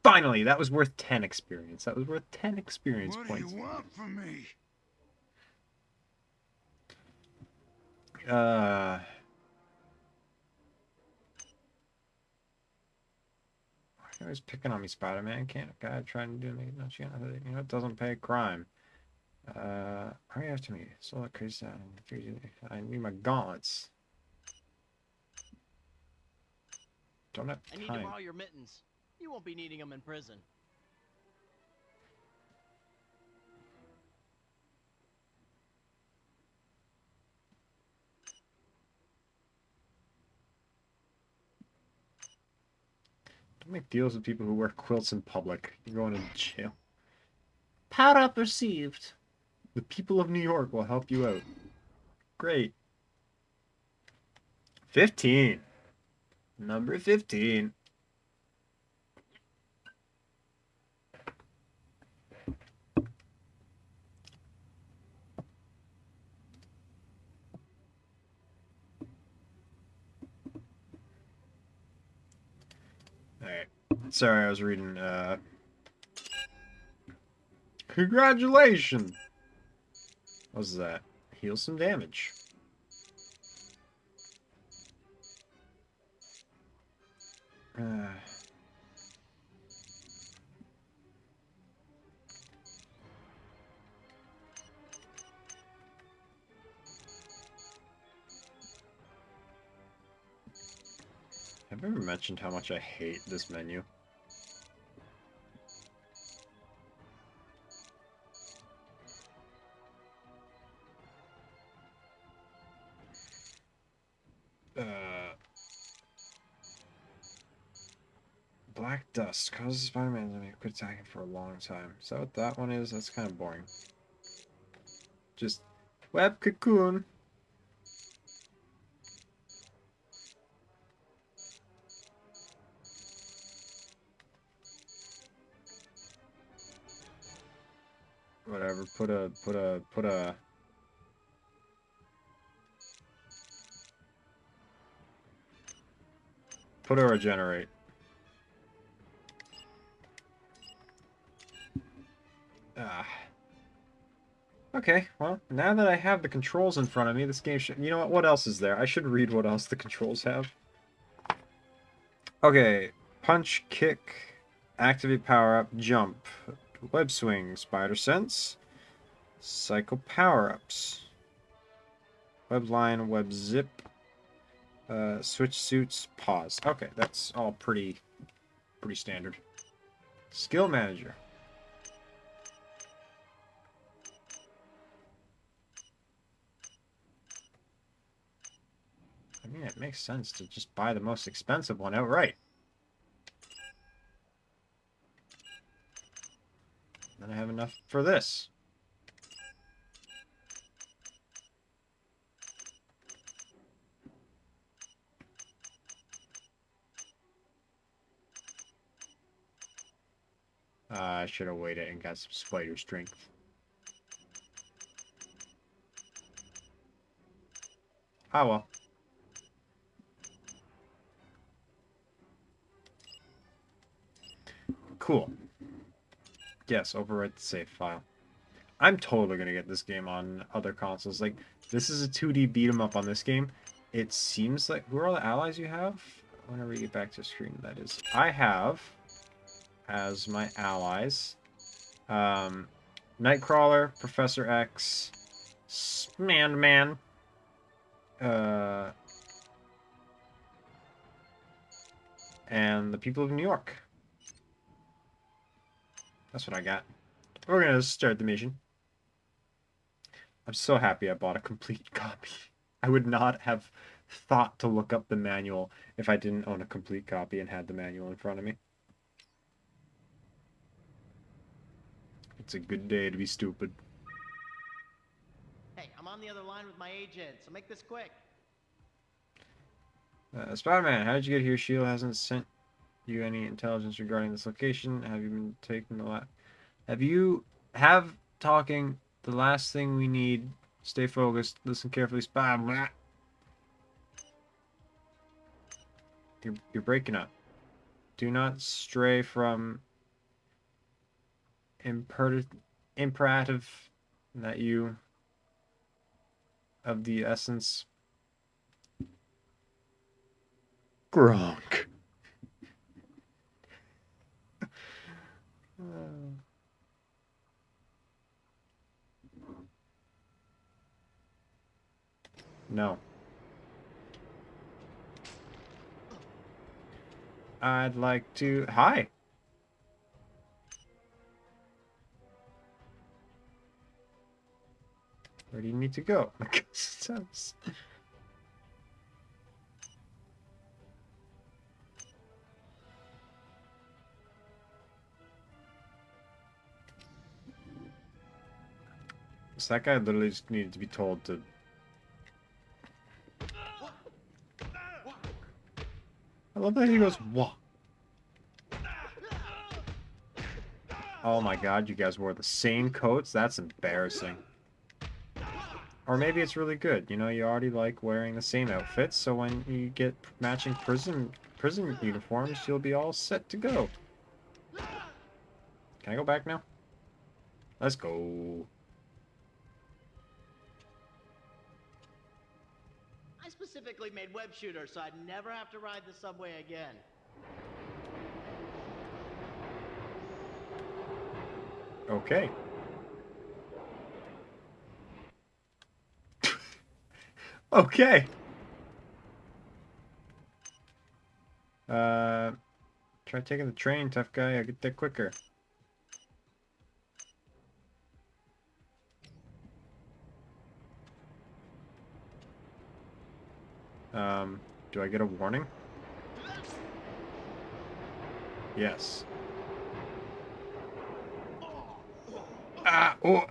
Finally, that was worth 10 experience. That was worth 10 experience What points. do you want from me? You're always picking on me, Spider-Man. Can't a guy trying to do me? No, you know, it doesn't pay crime. Hurry after me. So that crazy sound. I need my gauntlets. Don't have I need to time. borrow your mittens. You won't be needing them in prison. Don't make deals with people who wear quilts in public. You're going to jail. Power up received. The people of New York will help you out. Great. 15. Number 15. Alright. Sorry, I was reading, Congratulations! What's that? Heal some damage. Have I ever mentioned how much I hate this menu? Black dust causes Spider-Man to quit attacking for a long time. Is that what that one is? That's kind of boring. Just web cocoon. Whatever. Put a regenerate. Okay, well, now that I have the controls in front of me, this game should... You know what? What else is there? I should read what else the controls have. Okay. Punch, kick, activate power-up, jump, web swing, spider sense, cycle power-ups, web line, web zip, switch suits, pause. Okay, that's all pretty standard. Skill manager. I mean, it makes sense to just buy the most expensive one outright. Then I have enough for this. I should have waited and got some spider strength. Ah, well. Cool. Yes, overwrite the save file. I'm totally gonna get this game on other consoles. Like, this is a 2D beat 'em up on this game. It seems like... Who are all the allies you have? Whenever you get back to screen, that is. I have, as my allies, Nightcrawler, Professor X, Man, and the people of New York. That's what I got. We're gonna start the mission. I'm so happy I bought a complete copy. I would not have thought to look up the manual if I didn't own a complete copy and had the manual in front of me. It's a good day to be stupid. Hey, I'm on the other line with my agent, so make this quick. Spider-Man, how did you get here? S.H.I.E.L.D. hasn't sent you any intelligence regarding this location. Have you been taking talking the last thing we need. Stay focused. Listen carefully. Spider-Man. You're breaking up. Do not stray from imperative that you of the essence. Gronk. No. I'd like to... Hi! Where do you need to go? So that guy literally just needed to be told to... I love that he goes, what? Oh my god, you guys wore the same coats? That's embarrassing. Or maybe it's really good. You know, you already like wearing the same outfits, so when you get matching prison uniforms, you'll be all set to go. Can I go back now? Let's go. I specifically made web shooter so I'd never have to ride the subway again. Okay. Okay. Try taking the train, tough guy. I'll get there quicker. Do I get a warning? Yes. Ah! Oh!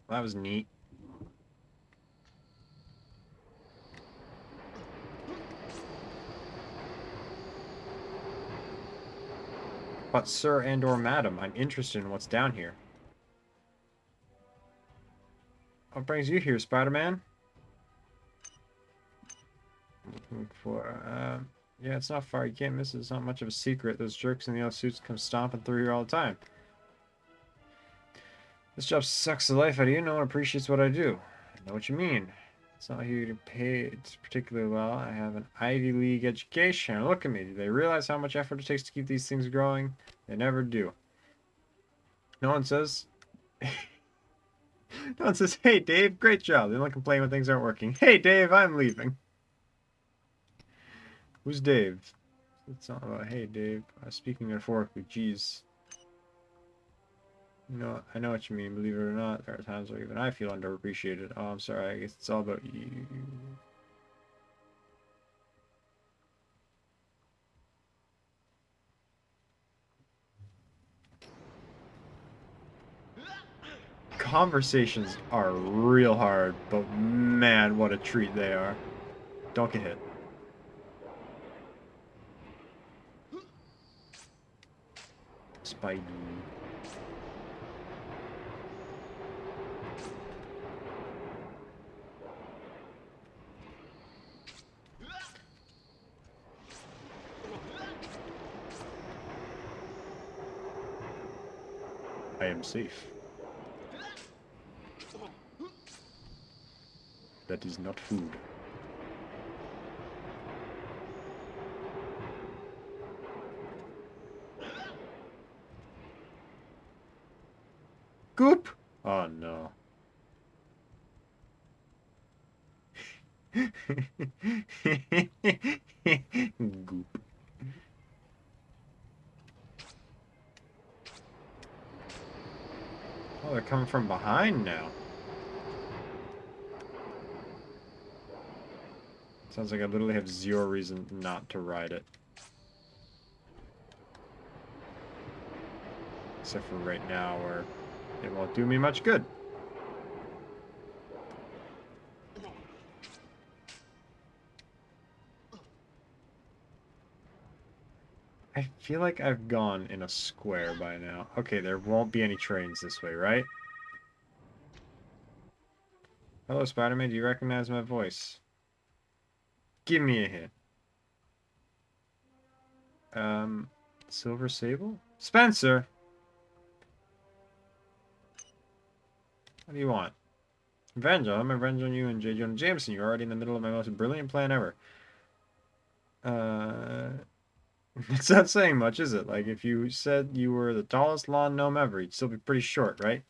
That was neat. But sir and/or madam, I'm interested in what's down here. What brings you here, Spider-Man? Looking for, yeah, it's not far. You can't miss it. It's not much of a secret. Those jerks in the yellow suits come stomping through here all the time. This job sucks the life out of you. No one appreciates what I do. I know what you mean. It's not here to pay it particularly well. I have an Ivy League education. Look at me. Do they realize how much effort it takes to keep these things growing? They never do. No one says... No one says, hey, Dave, great job. They only complain when things aren't working. Hey, Dave, I'm leaving. Who's Dave? It's not about, hey, Dave. Speaking metaphorically, jeez. You know, I know what you mean. Believe it or not, there are times where even I feel underappreciated. Oh, I'm sorry. I guess it's all about you. Conversations are real hard, but man, what a treat they are. Don't get hit. Spidey. I am safe. That is not food. Goop! Oh no. Goop. Oh, they're coming from behind now. Sounds like I literally have zero reason not to ride it. Except for right now where it won't do me much good. I feel like I've gone in a square by now. Okay, there won't be any trains this way, right? Hello, Spider-Man. Do you recognize my voice? Give me a hint. Silver Sable? Spencer! What do you want? Revenge. I'll have my revenge on you and J. Jonah Jameson. You're already in the middle of my most brilliant plan ever. It's not saying much, is it? Like, if you said you were the tallest lawn gnome ever, you'd still be pretty short, right?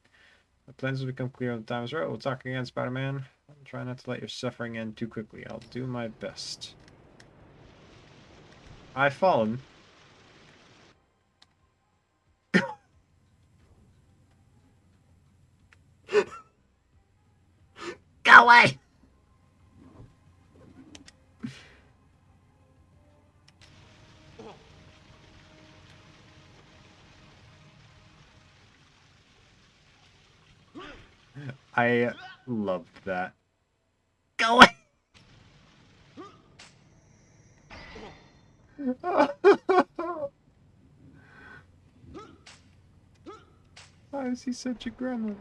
My plans will become clear when the time is right. We'll talk again, Spider-Man. I'll try not to let your suffering end too quickly. I'll do my best. I've fallen. Go away! I loved that. Go away! Why is he such a gremlin?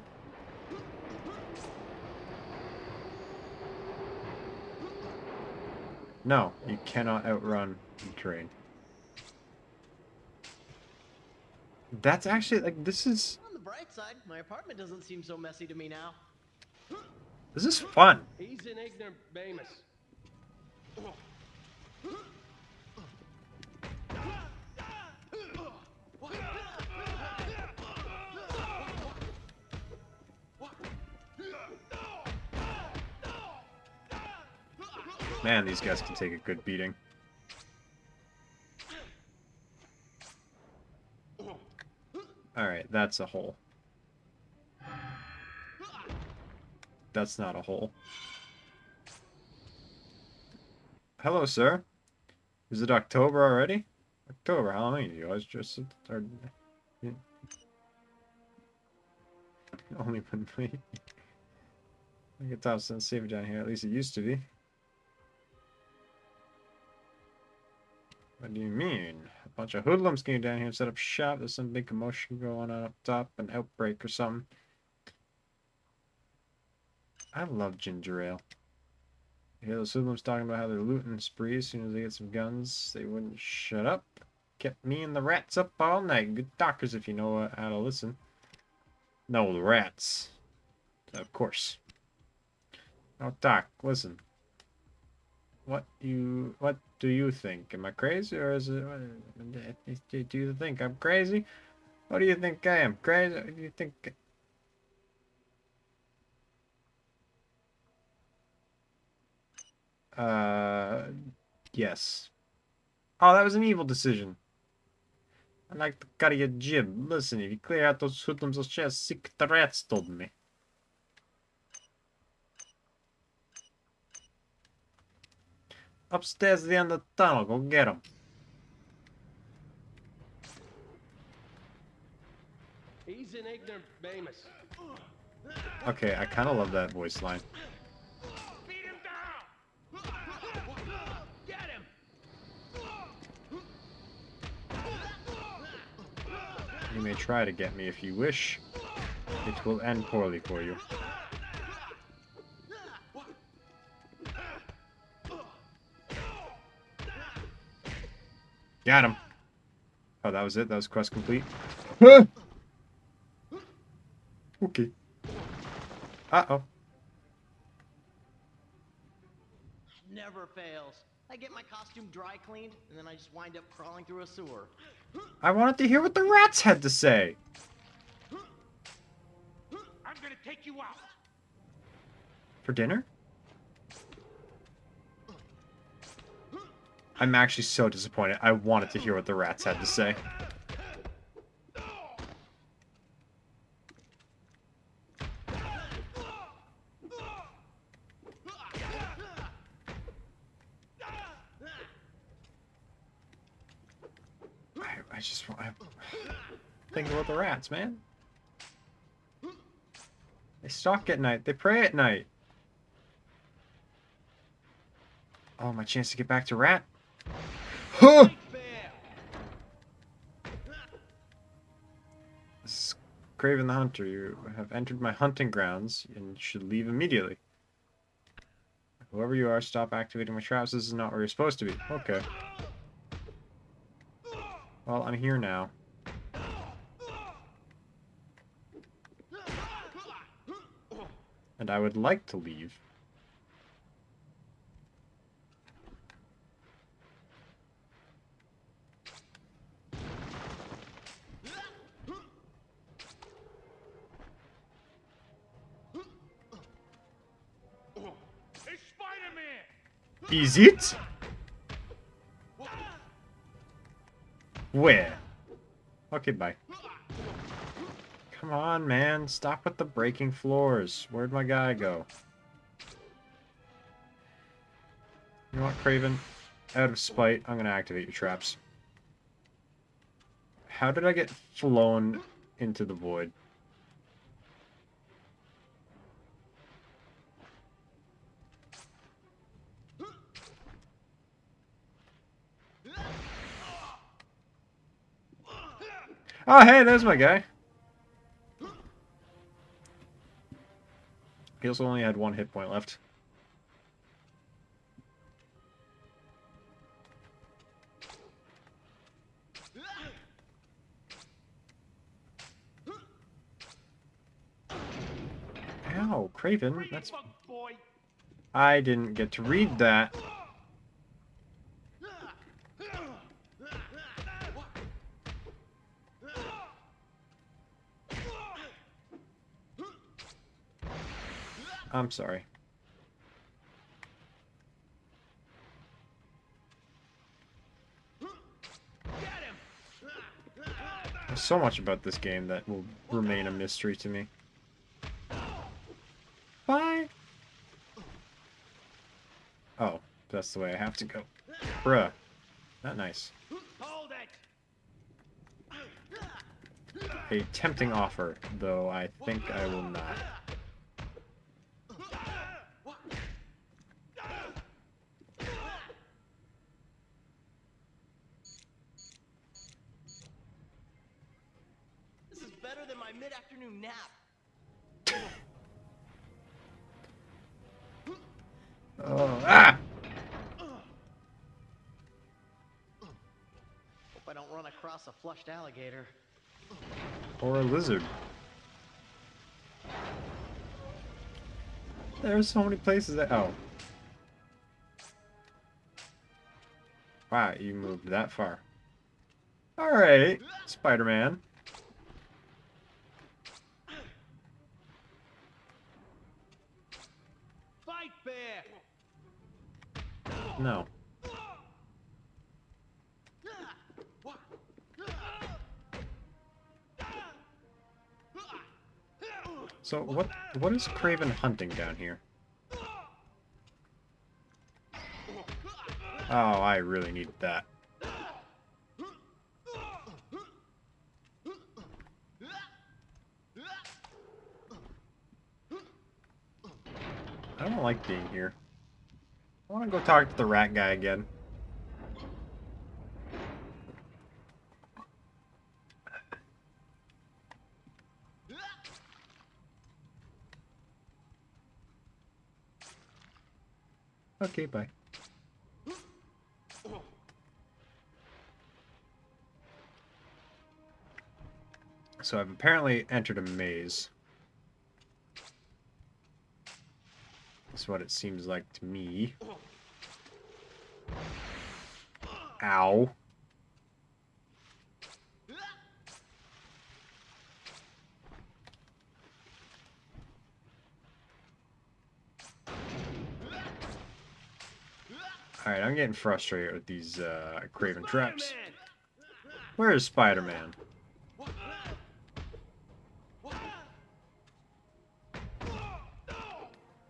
No, you cannot outrun the train. That's actually, like, this is On the bright side, my apartment doesn't seem so messy to me now. fun. He's an ignorant Bamus. Man, these guys can take a good beating. Alright, that's a hole. That's not a hole. Hello, sir. Is it October already? October, Halloween. You always just... Only when we... I get top sense safer down here. At least it used to be. What do you mean? A bunch of hoodlums came down here and set up shop. There's some big commotion going on up top. An outbreak or something. I love ginger ale. You hear those hoodlums talking about how they're looting spree as soon as they get some guns. They wouldn't shut up. Kept me and the rats up all night. Good talkers if you know how to listen. No, the rats. Of course. Oh, Doc, listen. What do you think? Am I crazy or is it... Do you think I'm crazy? What do you think I am? Crazy? Do you think... Yes. Oh, that was an evil decision. I'd like to cut your jib. Listen, if you clear out those hoodlums, those chairs, sick the rats told me. Upstairs at the end of the tunnel, go get them. He's an ignorant Bamus. Okay, I kind of love that voice line. Beat him down! Get him! You may try to get me if you wish. It will end poorly for you. Got him. Oh, that was it? That was quest complete? Okay. Uh-oh. Never fails. I get my costume dry cleaned, and then I just wind up crawling through a sewer. I wanted to hear what the rats had to say. I'm gonna take you out. For dinner? I'm actually so disappointed. I wanted to hear what the rats had to say. I just want... Think about the rats, man. They stalk at night. They prey at night. Oh, my chance to get back to Rat. Huh! This is Craven the Hunter. You have entered my hunting grounds and should leave immediately. Whoever you are, stop activating my traps. This is not where you're supposed to be. Okay. Well, I'm here now. And I would like to leave. It's Spider-Man. Is it? Where? Okay, bye. Come on, man. Stop with the breaking floors. Where'd my guy go? You know what, Craven? Out of spite, I'm gonna activate your traps. How did I get flown into the void? Oh, hey, there's my guy. He also only had 1 hit point left. Ow, Craven, that's... Bug boy. I didn't get to read that. I'm sorry. There's so much about this game that will remain a mystery to me. Bye! Oh, that's the way I have to go. Bruh. Not nice. Hold it. A tempting offer, though I think I will not. This is better than my mid-afternoon nap. Oh, ah! Hope I don't run across a flushed alligator. Or a lizard. There's so many places that... Oh. Wow, you moved that far. Alright, Spider-Man. Fight bear. No. So what is Craven hunting down here? Oh, I really needed that. I don't like being here. I want to go talk to the rat guy again. Okay, bye. So I've apparently entered a maze. That's what it seems like to me. Ow. Alright, I'm getting frustrated with these Craven traps. Where is Spider-Man?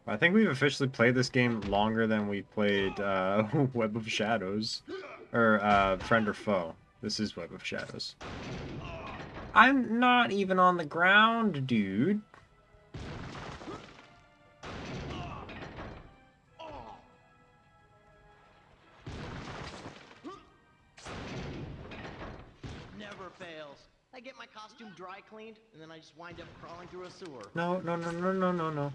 I think we've officially played this game longer than we played Web of Shadows. Or Friend or Foe. This is Web of Shadows. I'm not even on the ground, dude. Never fails. I get my costume dry cleaned, and then I just wind up crawling through a sewer. No, no, no, no, no, no, no.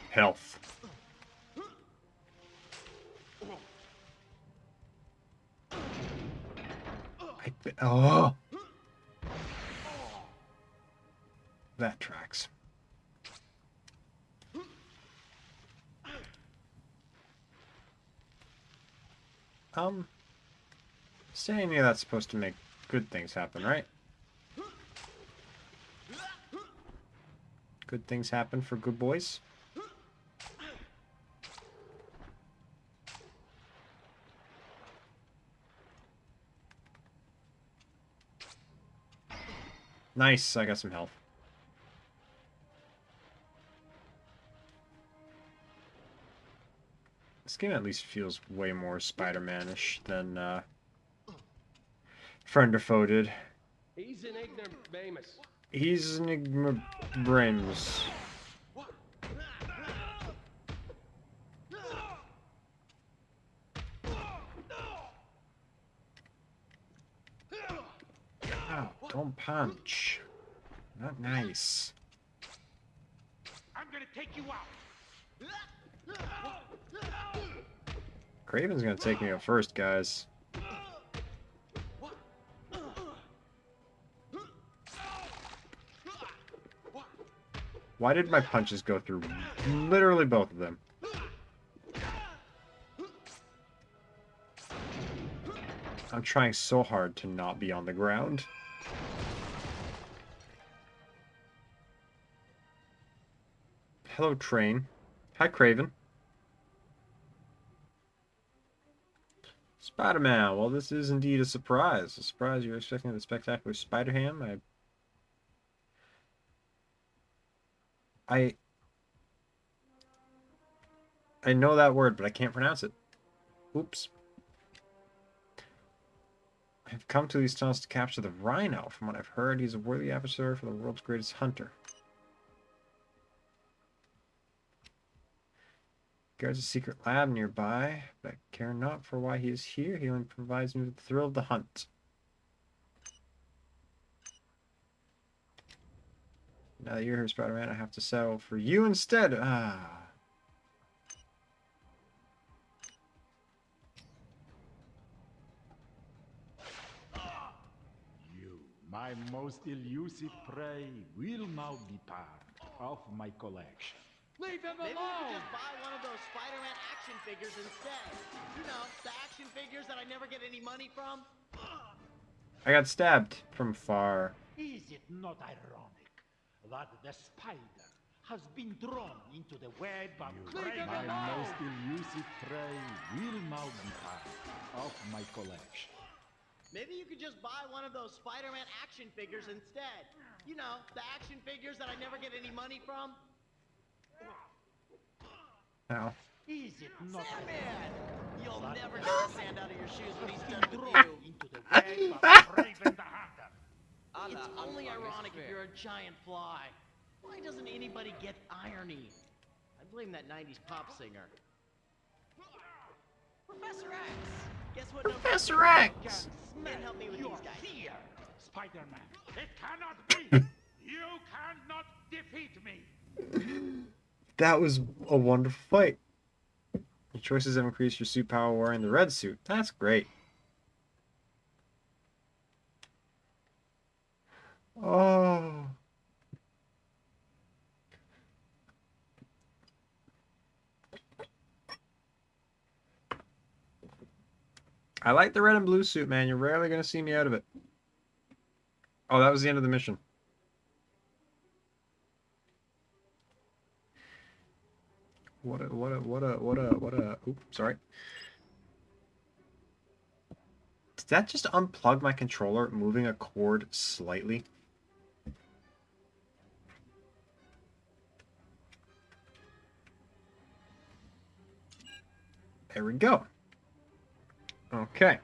Health. Oh! That tracks. Saying yeah, that's supposed to make good things happen, right? Good things happen for good boys. Nice, I got some health. This game at least feels way more Spider-Man-ish than Friend or Foe did. He's an ignoramus. He's an ignoramus. Ow, don't punch. Not nice. I'm gonna take you out. Craven's gonna take me out first, guys. Why did my punches go through literally both of them? I'm trying so hard to not be on the ground. Hello, train. Hi, Craven. Spider-Man. Well, this is indeed a surprise. A surprise you're expecting the spectacular Spider-Ham. I know that word, but I can't pronounce it. Oops. I've come to these tunnels to capture the Rhino. From what I've heard, he's a worthy adversary for the world's greatest hunter. Guards a secret lab nearby, but I care not for why he is here. He only provides me with the thrill of the hunt. Now that you're here, Spider-Man, I have to settle for you instead. Ah. You, my most elusive prey, will now be part of my collection. Leave him Maybe we alone! could just buy one of those Spider-Man action figures instead. You know, the action figures that I never get any money from. I got stabbed from far. Is it not ironic that the spider has been drawn into the web of Leave him my alone! most elusive prey will now be part of my collection. Maybe you could just buy one of those Spider-Man action figures instead. You know, the action figures that I never get any money from. Ow. Is it not Sandman! You'll That never the get the sand out of your shoes when he's done been with drawn you. into the web of Raven the Hunter? It's only ironic if you're a giant fly. Why doesn't anybody get irony? I blame that 90s pop singer. Professor X! Guess what? Professor X! Can't help me with Your these guys. fear, Spider-Man. It cannot be! You cannot defeat me! That was a wonderful fight. Your choices have increased your suit power wearing the red suit. That's great. Oh. I like the red and blue suit, man. You're rarely gonna see me out of it. Oh, that was the end of the mission. What a. Oops, sorry. Did that just unplug my controller, moving a cord slightly? There we go. Okay.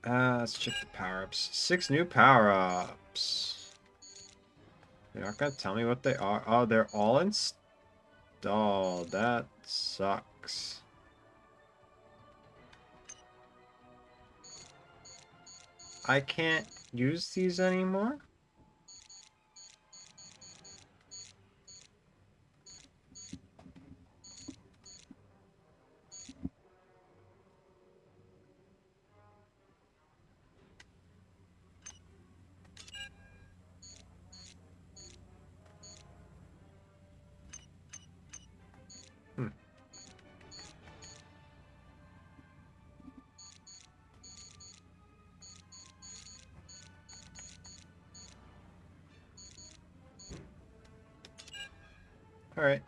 Let's check the power-ups. 6 new power-ups. You're not gonna tell me what they are. Oh, they're all installed. That sucks. I can't use these anymore? Alright.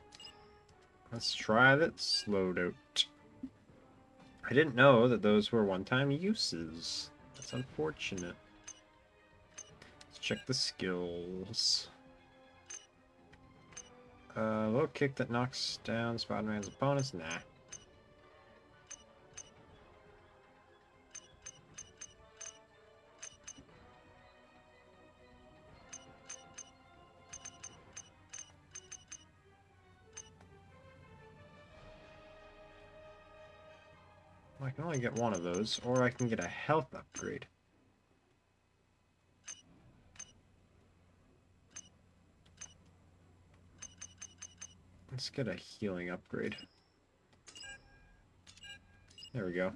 Let's try this loadout. I didn't know that those were one-time uses. That's unfortunate. Let's check the skills. Low kick that knocks down Spider-Man's opponents? Nah. Well, I can only get one of those, or I can get a health upgrade. Let's get a healing upgrade. There we go.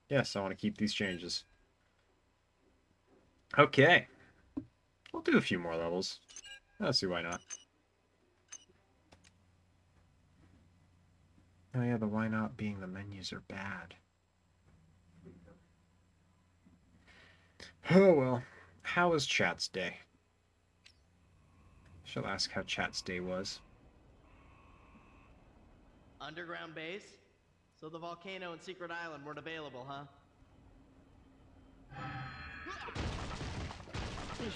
Yes, I want to keep these changes. Okay. We'll do a few more levels. Let's see why not. Oh yeah, the why not being the menus are bad. Oh well. How was chat's day? Shall ask how chat's day was. Underground base? So the volcano and Secret Island weren't available, huh?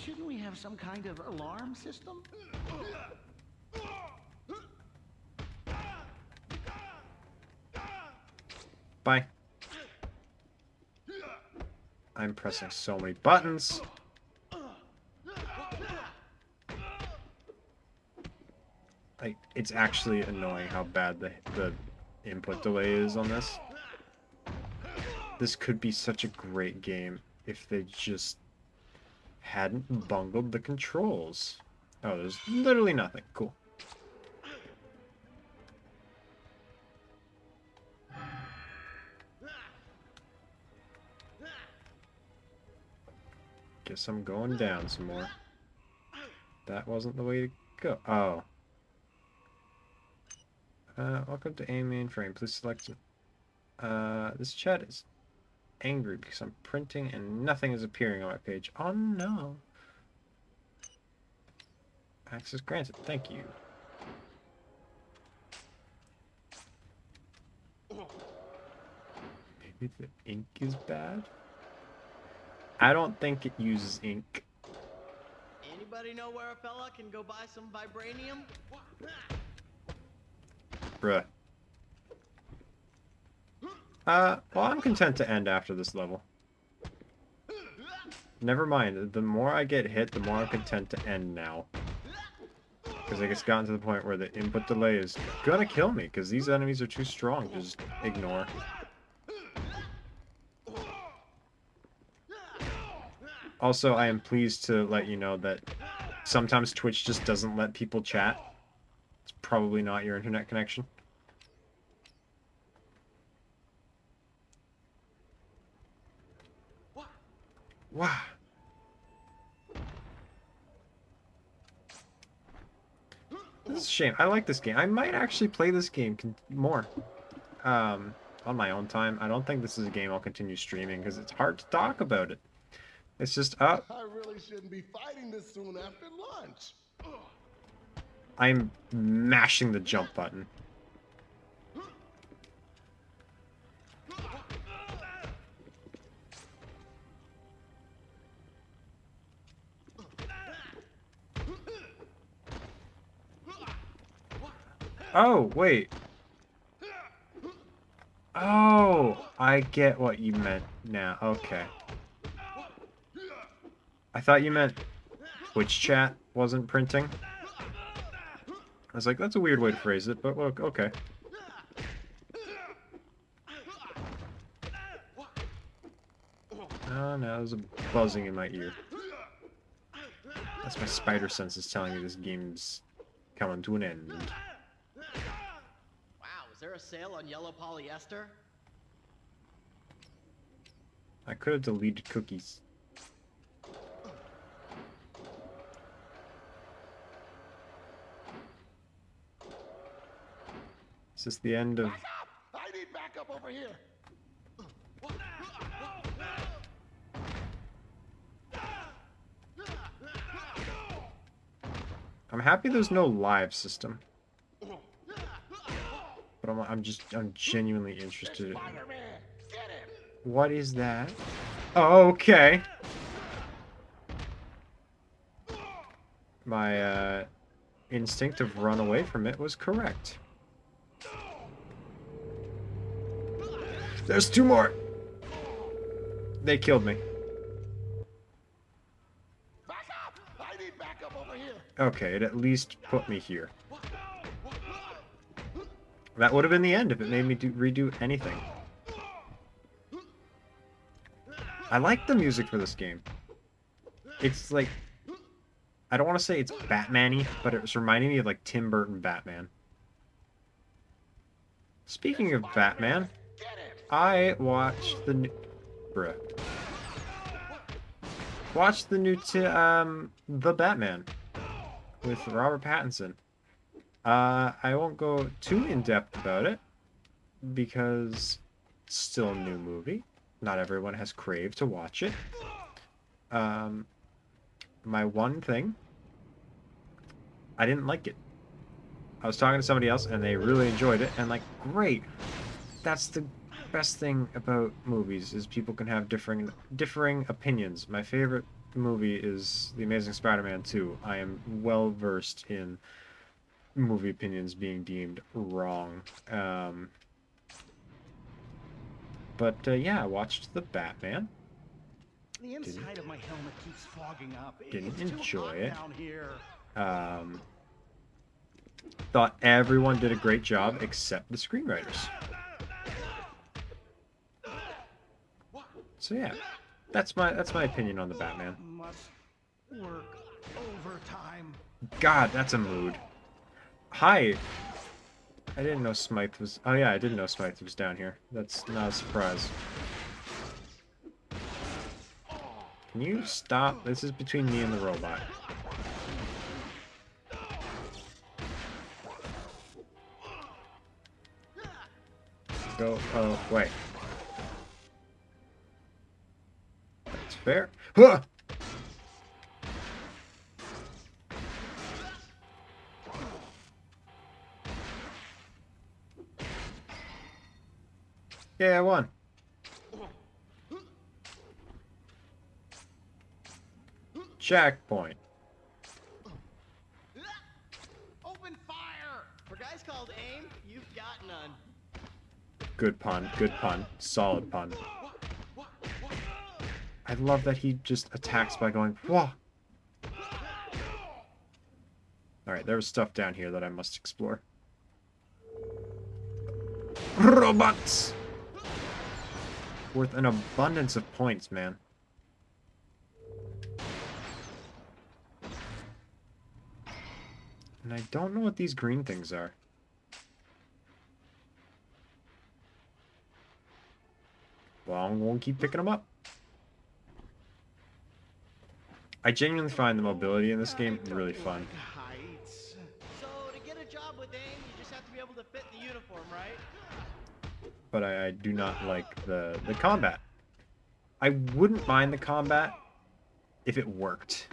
Shouldn't we have some kind of alarm system? Bye. I'm pressing so many buttons. Like, it's actually annoying how bad the input delay is on this. This could be such a great game if they just hadn't bungled the controls. Oh, there's literally nothing. Cool. Guess I'm going down some more. That wasn't the way to go. Oh. Welcome to A mainframe. Please select it. This chat is angry because I'm printing and nothing is appearing on my page. Oh no. Access granted. Thank you. Maybe the ink is bad? I don't think it uses ink. Anybody know where a fella can go buy some vibranium? Bruh. Well, I'm content to end after this level. Never mind, the more I get hit, the more I'm content to end now. Because it's gotten to the point where the input delay is gonna kill me, because these enemies are too strong to just ignore. Also, I am pleased to let you know that sometimes Twitch just doesn't let people chat. It's probably not your internet connection. Wow. It's a shame. I like this game. I might actually play this game more. On my own time. I don't think this is a game I'll continue streaming because it's hard to talk about it. It's just up. I really shouldn't be fighting this soon after lunch. I'm mashing the jump button. Oh, wait. Oh, I get what you meant now. Okay. I thought you meant Twitch chat wasn't printing. I was like, that's a weird way to phrase it, but look, okay. Oh no, there's a buzzing in my ear. That's my spider senses telling me this game's coming to an end. Wow, is there a sale on yellow polyester? I could have deleted cookies. Is this the end of... Back up! I need backup over here. I'm happy there's no live system. But I'm genuinely interested in... Spider-Man, get him! What is that? Oh, okay. My instinct of run away from it was correct. There's two more. They killed me. Back up! I need backup over here. Okay, it at least put me here. That would have been the end if it made me redo anything. I like the music for this game. It's like... I don't want to say it's Batman-y, but it was reminding me of like Tim Burton Batman. Speaking of Batman, I watched the new... Bruh. Watched the new The Batman with Robert Pattinson. I won't go too in-depth about it because it's still a new movie. Not everyone has craved to watch it. My one thing, I didn't like it. I was talking to somebody else and they really enjoyed it, and like, great. That's the best thing about movies, is people can have differing opinions. My favorite movie is The Amazing Spider-Man 2. I am well versed in movie opinions being deemed wrong. Yeah, I watched The Batman. The inside of my helmet keeps fogging up. Didn't It's too enjoy hot it. down here. Thought everyone did a great job except the screenwriters. So yeah, that's my opinion on the Batman. Must work overtime. God, that's a mood. Hi. I didn't know Smythe was... Oh yeah, I didn't know Smythe was down here. That's not a surprise. Can you stop? This is between me and the robot. Go. Oh, wait. That's fair. Huh! Yeah, I won. Checkpoint. Open fire! For guys called AIM, you've got none. Good pun. Good pun. Solid pun. I love that he just attacks by going, whoa! Alright, there was stuff down here that I must explore. Robots! Worth an abundance of points, man. And I don't know what these green things are. Well, I'm going to keep picking them up. I genuinely find the mobility in this game really fun. Heights. So, to get to fit in the uniform, right? But I do not like the combat. I wouldn't mind the combat if it worked.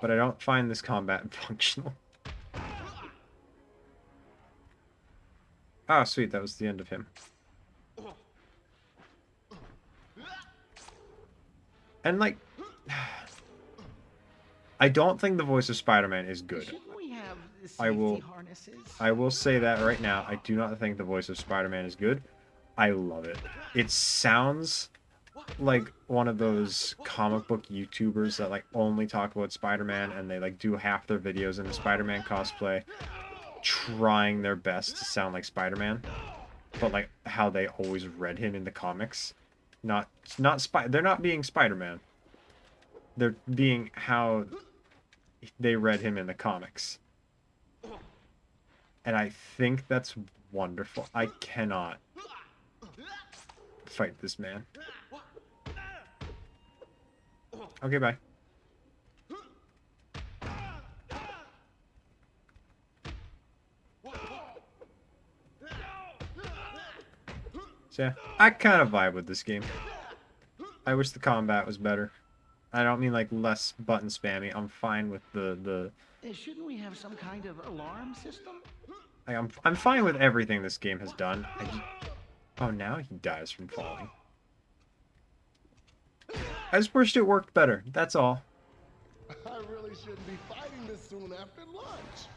But I don't find this combat functional. Ah, sweet, that was the end of him. And like, I don't think the voice of Spider-Man is good. Shouldn't we have I will- safety harnesses? I will say that right now. I do not think the voice of Spider-Man is good. I love it. It sounds like one of those comic book YouTubers that like only talk about Spider-Man and they like do half their videos in a Spider-Man cosplay, trying their best to sound like Spider-Man, but like how they always read him in the comics. They're not being Spider-Man. They're being how they read him in the comics. And I think that's wonderful. I cannot fight this man. Okay, bye. So yeah, I kind of vibe with this game. I wish the combat was better. I don't mean like less button spammy. I'm fine with the Shouldn't we have some kind of alarm system? like, I'm fine with everything this game has done. Oh, now he dies from falling. I just wished it worked better. That's all. I really shouldn't be fighting this soon after lunch.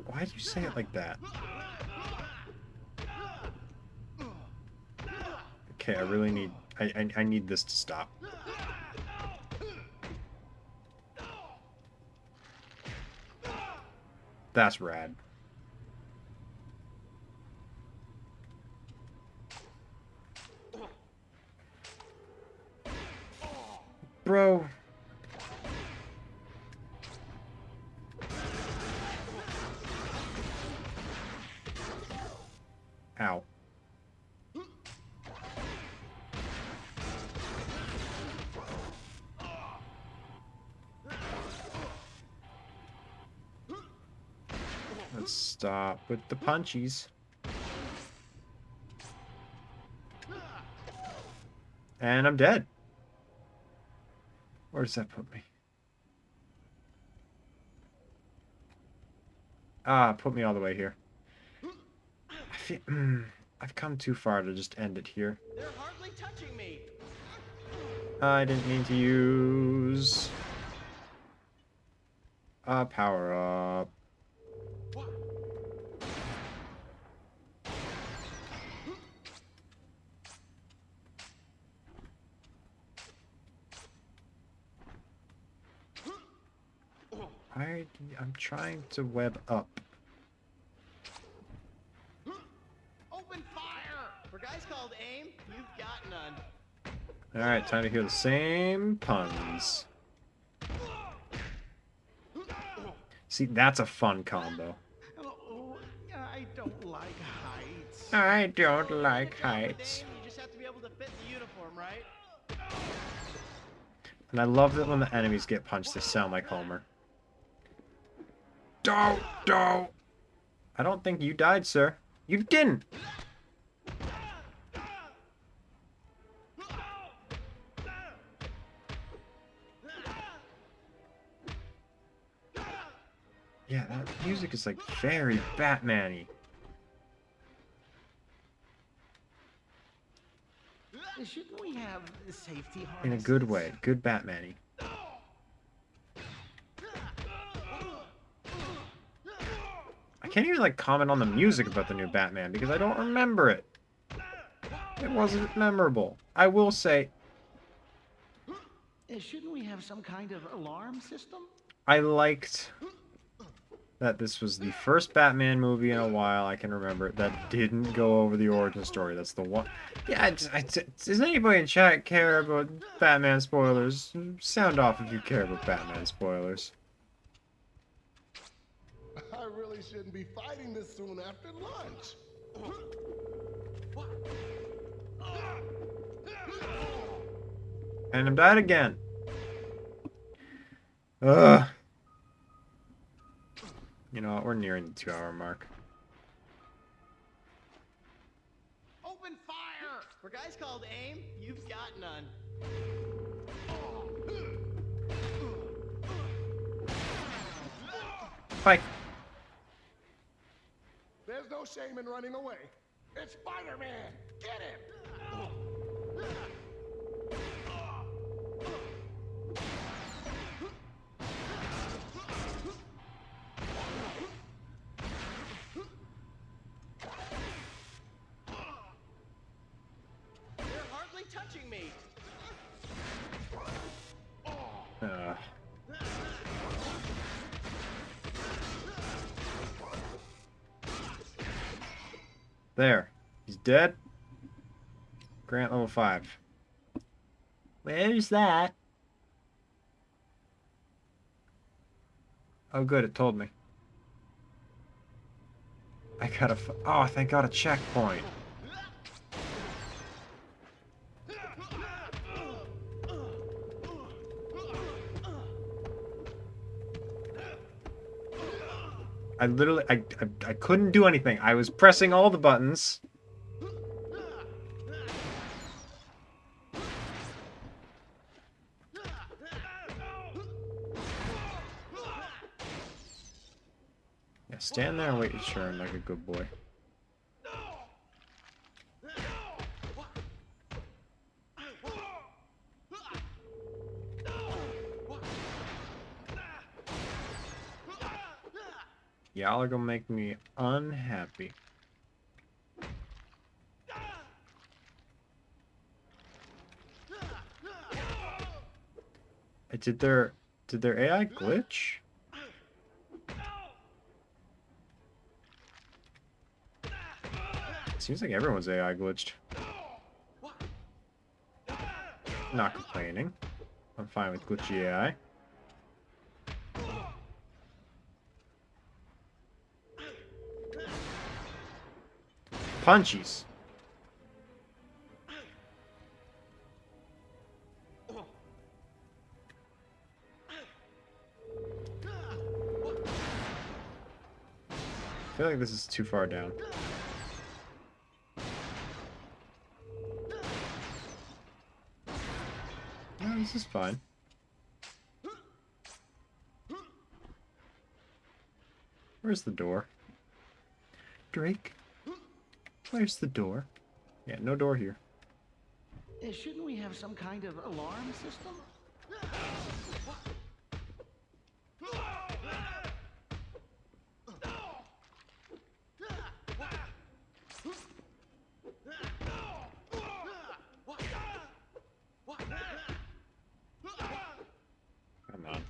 Why do you say it like that? Okay, I really need... I need this to stop. That's rad. Bro. Ow. Let's stop with the punchies. And I'm dead. Where does that put me? Ah, put me all the way here. I feel, I've come too far to just end it here. They're hardly touching me. I didn't mean to use a power up. I'm trying to web up. Open fire! For guys called AIM, you've got none. Alright, time to hear the same puns. See, that's a fun combo. Oh, I don't like heights. I don't like heights. AIM, you just have to be able to fit in the uniform, right? And I love that when the enemies get punched, they sound like Homer. Don't. I don't think you died, sir. You didn't. Yeah, that music is like very Batman-y. Shouldn't we have safety harnesses? In a good way. Good Batman-y. I can't even like comment on the music about the new Batman because I don't remember it. It wasn't memorable. I will say Shouldn't we have some kind of alarm system? I liked that this was the first Batman movie in a while I can remember that didn't go over the origin story. That's the one. Yeah, does anybody in chat care about Batman spoilers? Sound off if you care about Batman spoilers. I really shouldn't be fighting this soon after lunch. And I'm dead again. Ugh. You know what? We're nearing the 2-hour mark. For guys called AIM, you've got none. Fight. There's no shame in running away. It's Spider-Man. Get him. They're hardly touching me. There. He's dead. Grant level 5. Where's that? Oh good, it told me. I gotta oh, thank God, a checkpoint. I literally, I couldn't do anything. I was pressing all the buttons. Yeah, stand there and wait your turn like a good boy. Y'all are gonna make me unhappy. Did their AI glitch? Seems like everyone's AI glitched. Not complaining. I'm fine with glitchy AI. Punchies. I feel like this is too far down. No, this is fine. Where's the door? Drake? Where's the door? Yeah, no door here. Shouldn't we have some kind of alarm system? Come on.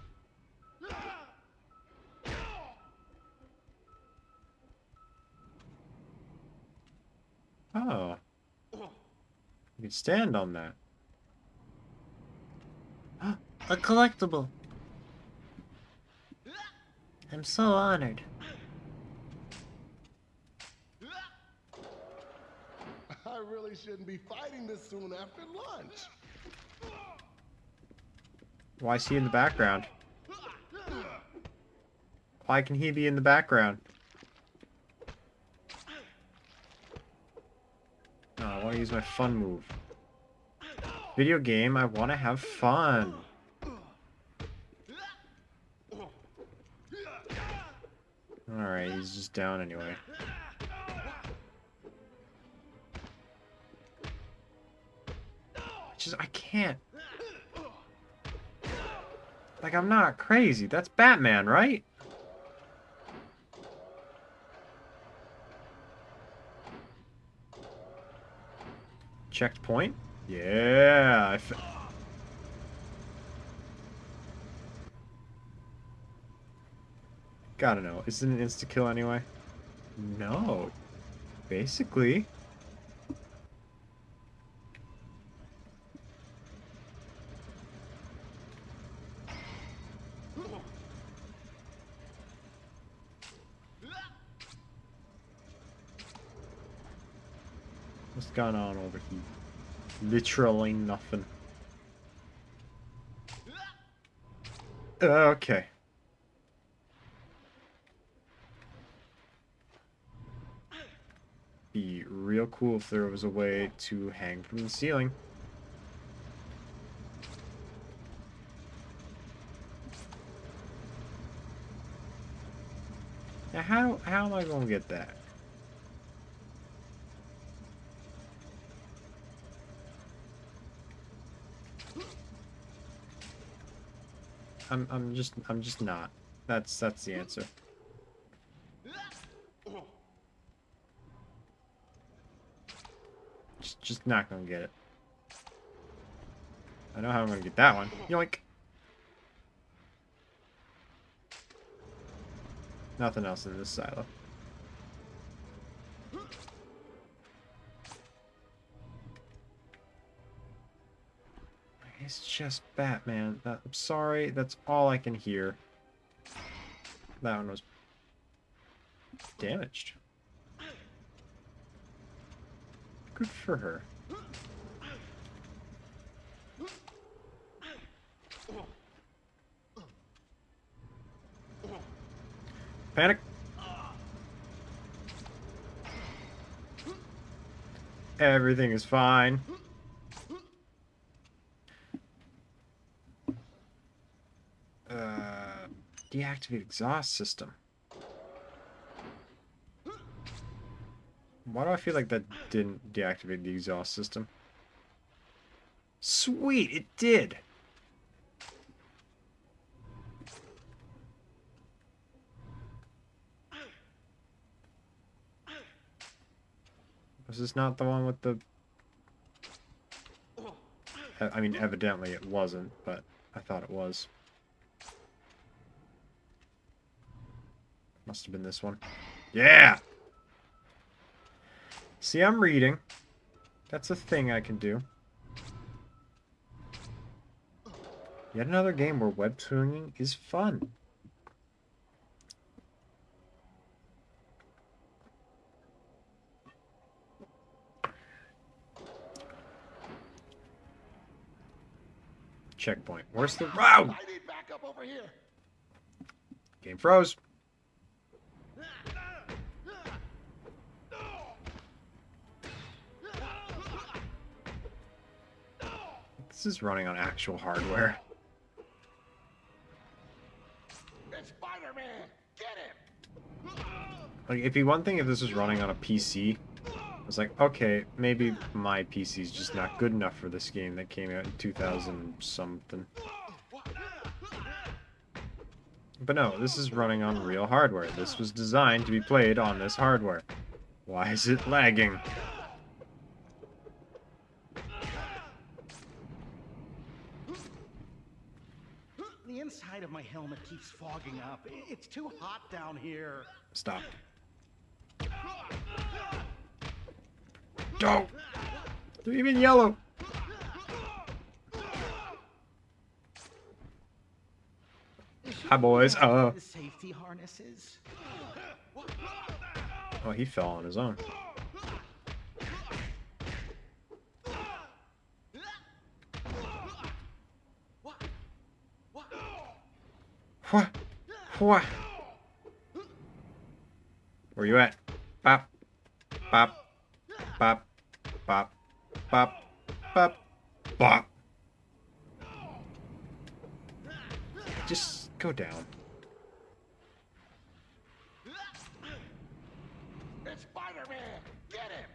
Oh. You can stand on that. A collectible. I'm so honored. I really shouldn't be fighting this soon after lunch. Why is he in the background? Why can he be in the background? Oh, I want to use my fun move. Video game, I want to have fun. Alright, he's just down anyway. I can't. Like, I'm not crazy. That's Batman, right? Checkpoint? Yeah. Gotta know. Is it an insta-kill anyway? No. Basically. What's going on over here? Literally nothing. Okay. Be real cool if there was a way to hang from the ceiling. Now, how am I gonna get that? I'm just not. That's the answer. Just not gonna get it. I know how I'm gonna get that one. Yoink. Nothing else in this silo. It's just Batman. I'm sorry, that's all I can hear. That one was damaged. Good for her. Panic. Everything is fine. Deactivate exhaust system. Why do I feel like that didn't deactivate the exhaust system? Sweet, it did! Was this not the one with the... I mean, evidently it wasn't, but I thought it was. Must have been this one. Yeah! See, I'm reading. That's a thing I can do. Yet another game where web swinging is fun. Checkpoint. Where's the... Wow! I need backup over here. Game froze. This is running on actual hardware. It's Spider-Man. Get him. Like, it'd be one thing if this was running on a PC. It's like, okay, maybe my PC's just not good enough for this game that came out in 2000 something. But no, this is running on real hardware. This was designed to be played on this hardware. Why is it lagging? The inside of my helmet keeps fogging up. It's too hot down here. Stop. Don't! They're even yellow! Hi, boys. The safety harnesses. Oh, he fell on his own. What? What? Where you at? Bop. Bop. Bop. Bop. Bop. Bop. Bop. Just go down. It's Spider-Man. Get him.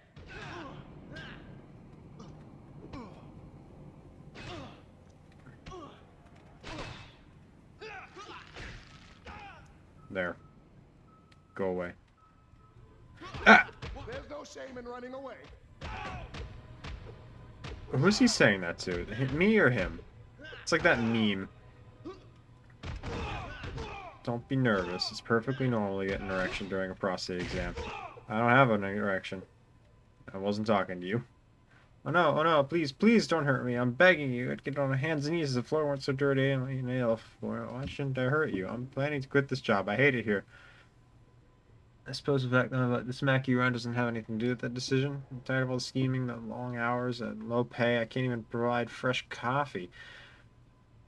There. Go away. Ah! There's no shame in running away. Who's he saying that to? Me or him? It's like that meme. Don't be nervous. It's perfectly normal to get an erection during a prostate exam. I don't have an erection. I wasn't talking to you. Oh no, please, please don't hurt me. I'm begging you. I'd get on my hands and knees if the floor weren't so dirty and my nail. Why shouldn't I hurt you? I'm planning to quit this job. I hate it here. I suppose the fact that I'm about to smack you around doesn't have anything to do with that decision. I'm tired of all the scheming, the long hours, and low pay. I can't even provide fresh coffee.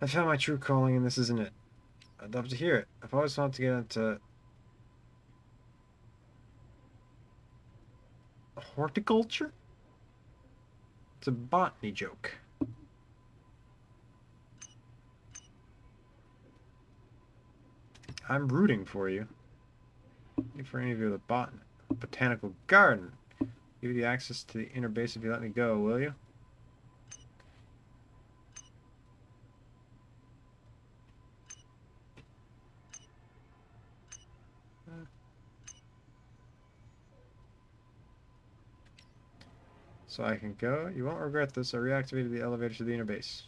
I found my true calling and this isn't it. I'd love to hear it. I've always wanted to get into... Horticulture? It's a botany joke. I'm rooting for you. For any of you with a botanical garden. Give you the access to the inner base if you let me go, will you? So I can go. You won't regret this. I reactivated the elevator to the inner base.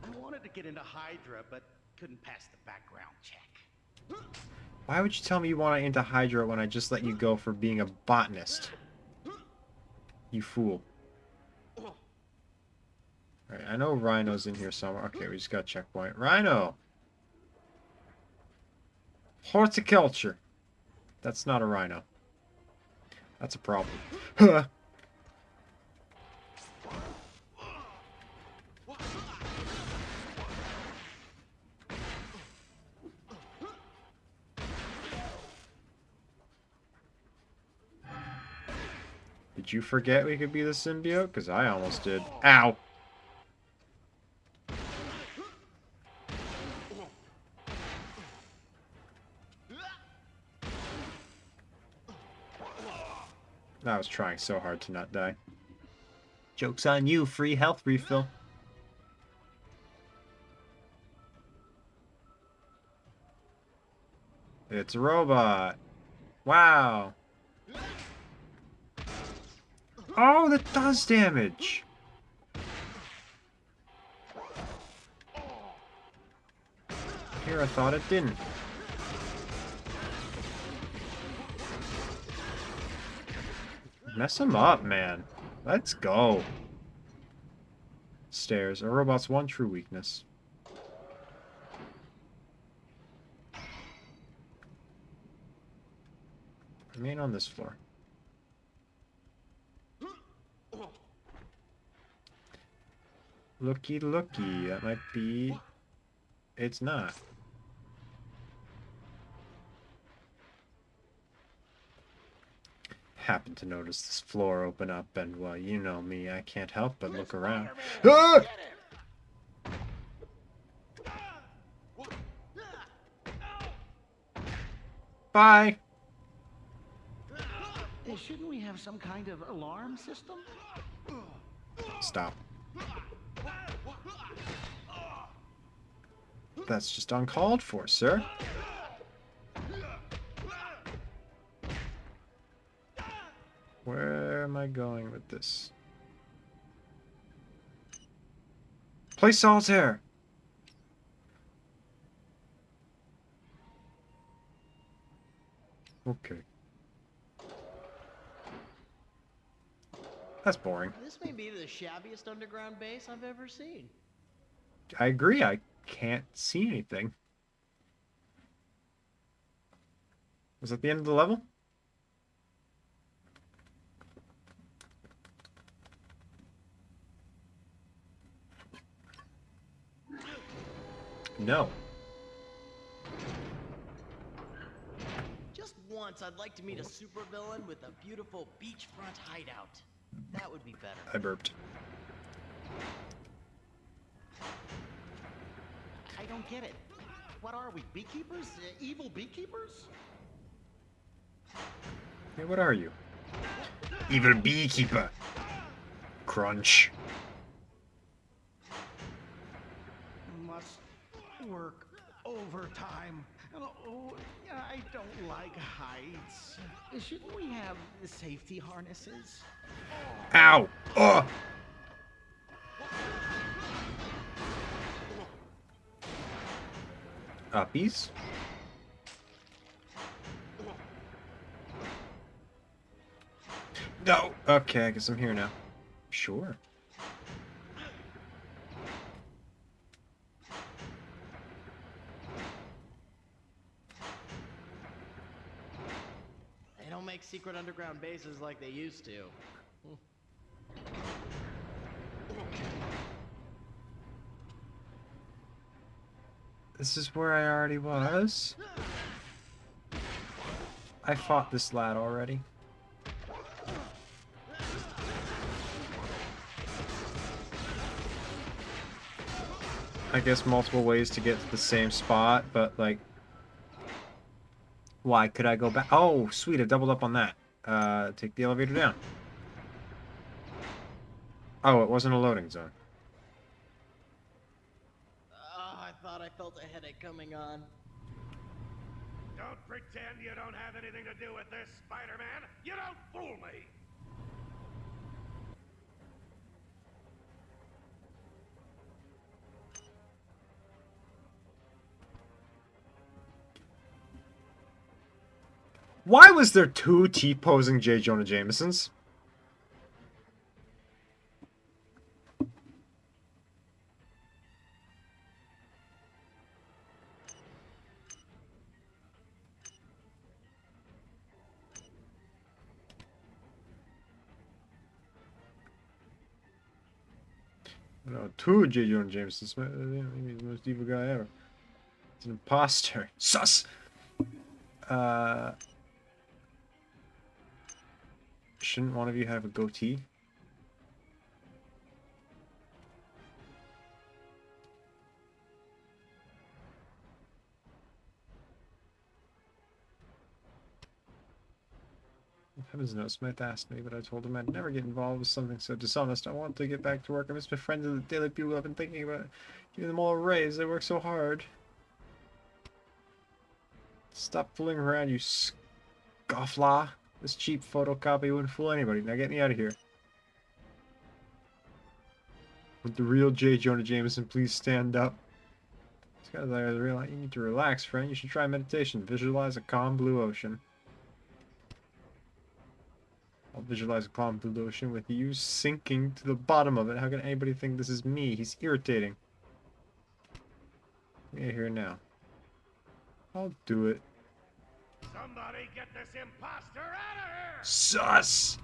I wanted to get into Hydra, but couldn't pass the background check. Why would you tell me you want to into Hydra when I just let you go for being a botanist? You fool. Alright, I know Rhino's in here somewhere. Okay, we just got a checkpoint. Rhino! Horticulture. That's not a rhino. That's a problem. Did you forget we could be the symbiote? Because I almost did. Ow! I was trying so hard to not die. Joke's on you, free health refill. It's a robot. Wow. Oh, that does damage. Here, I thought it didn't. Mess him up, man. Let's go. Stairs. A robot's one true weakness. Remain on this floor. Looky, looky. That might be... It's not. Happened to notice this floor open up, and well, you know me, I can't help but look around. Ah! Bye. Shouldn't we have some kind of alarm system? Stop. That's just uncalled for, sir. Where am I going with this? Play solitaire! Okay. That's boring. This may be the shabbiest underground base I've ever seen. I agree, I can't see anything. Was that the end of the level? No. Just once, I'd like to meet a supervillain with a beautiful beachfront hideout. That would be better. I burped. I don't get it. What are we, beekeepers? Evil beekeepers? Hey, what are you? Evil beekeeper. Crunch. Must work overtime. Oh, I don't like heights. Shouldn't we have safety harnesses? Ow! Ugh! Uppies? No! Okay, I guess I'm here now. Sure. They don't make secret underground bases like they used to. This is where I already was. I fought this lad already. I guess multiple ways to get to the same spot, but like, why could I go back? Oh, sweet, I doubled up on that. Take the elevator down. Oh, it wasn't a loading zone. Oh, I thought I felt a headache coming on. Don't pretend you don't have anything to do with this, Spider-Man. You don't fool me. Why was there two T-posing J. Jonah Jamesons? No, two J. Jonah Jamesons. Maybe he's the most evil guy ever. He's an imposter. Sus! Shouldn't one of you have a goatee? Heavens knows, Smith asked me, but I told him I'd never get involved with something so dishonest. I want to get back to work. I miss my friends and the Daily Bugle. I've been thinking about giving them all a raise. They work so hard. Stop fooling around, you scofflaw. This cheap photocopy wouldn't fool anybody. Now get me out of here. Would the real J. Jonah Jameson please stand up? This guy's like, you need to relax, friend. You should try meditation. Visualize a calm blue ocean. I'll visualize a calm blue ocean with you sinking to the bottom of it. How can anybody think this is me? He's irritating. Get here now. I'll do it. Somebody get this imposter out of here! Sus!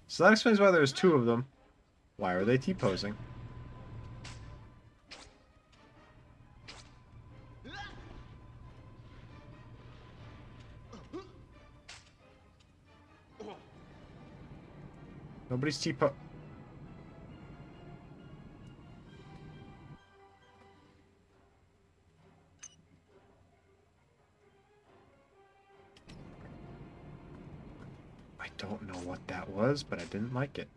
So that explains why there's two of them. Why are they T-posing? Nobody's T-po... I don't know what that was, but I didn't like it.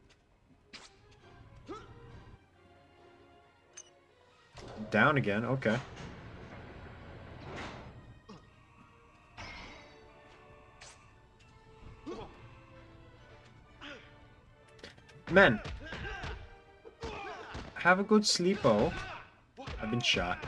Down again, okay. Men, have a good sleep-o. I've been shot.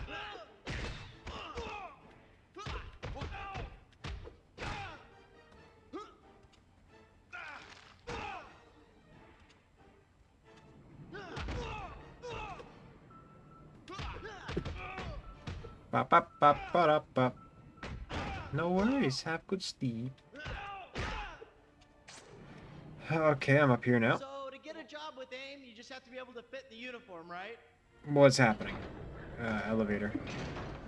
Bop, bop, bop, bop, bop. No worries, have good sleep. Okay, I'm up here now. So, to get a job with AIM, you just have to be able to fit the uniform, right? What's happening? Elevator.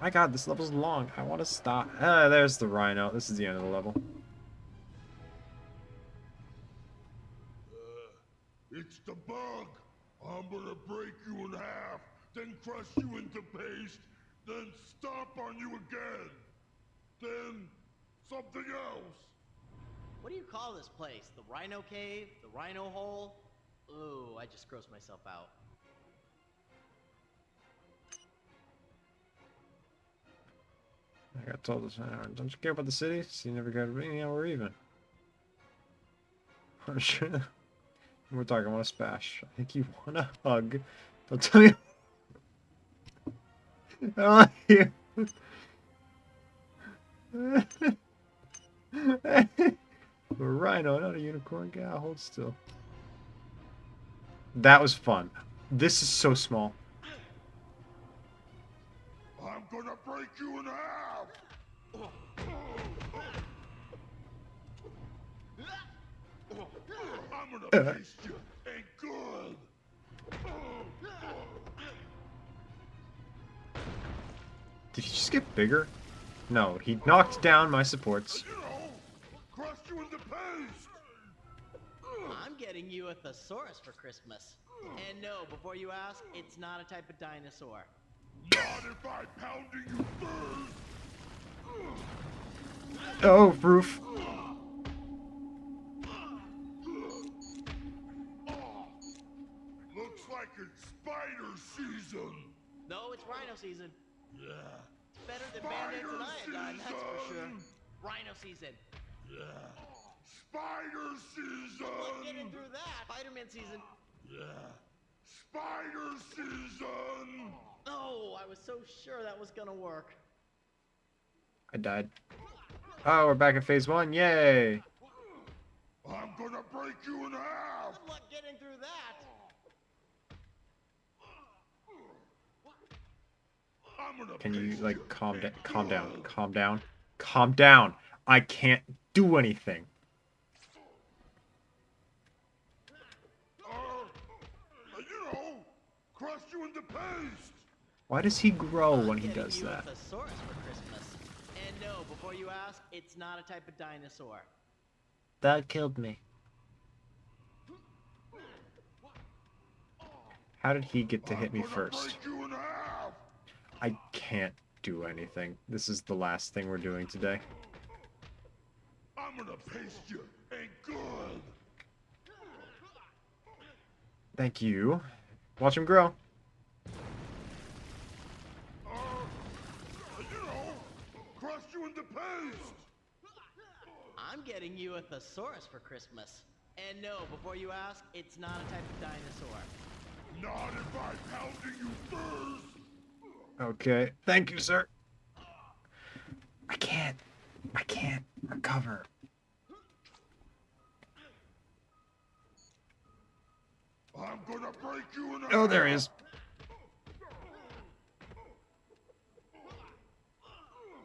My god, this level's long. I want to stop. There's the Rhino. This is the end of the level. It's the bug. I'm gonna break you in half, then crush you into paste, then stomp on you again. Then something else. What do you call this place? The Rhino Cave? The Rhino Hole? Ooh, I just grossed myself out. I got told this. Don't you care about the city? So you never got to ring. Yeah, we're even. I'm sure. We're talking about a spash. I think you want a hug. Don't tell me. I don't like you. A rhino, not a unicorn. Yeah, hold still. That was fun. This is so small. I'm gonna break you in half. I'm gonna taste you. Ain't good. Did he just get bigger? No, he knocked down my supports. You know, crush you into paste. I'm getting you a thesaurus for Christmas. And no, before you ask, it's not a type of dinosaur. Not if I pounding you first. Oh, roof. Looks like it's spider season. No, it's rhino season. Yeah. It's better than Band-Aids and Spider iodine, that's for sure. season. Rhino season. Yeah. Spider season. Look, getting through that. Spider-Man season. Yeah. Spider season. Oh, I was so sure that was gonna work. I died. Oh, we're back at phase 1. Yay! I'm gonna break you in half. Good luck getting through that. I'm gonna Can you, paste like, you calm in down? Calm down. good. Calm down. Calm down. I can't do anything. You know, crush you into paste. Why does he grow when he Getting does you that? a thesaurus for Christmas. And no, before you ask, it's not a type of dinosaur. That killed me. How did he get to hit me I'm gonna first? break you in half. I can't do anything. This is the last thing we're doing today. I'm gonna paste you. Ain't good. Thank you. Watch him grow. You know, crush you into paste. I'm getting you a thesaurus for Christmas. And no, before you ask, it's not a type of dinosaur. Not if I pounding you first. Okay. Thank you, sir. I can't recover. I'm gonna break you in half. Oh, there he is.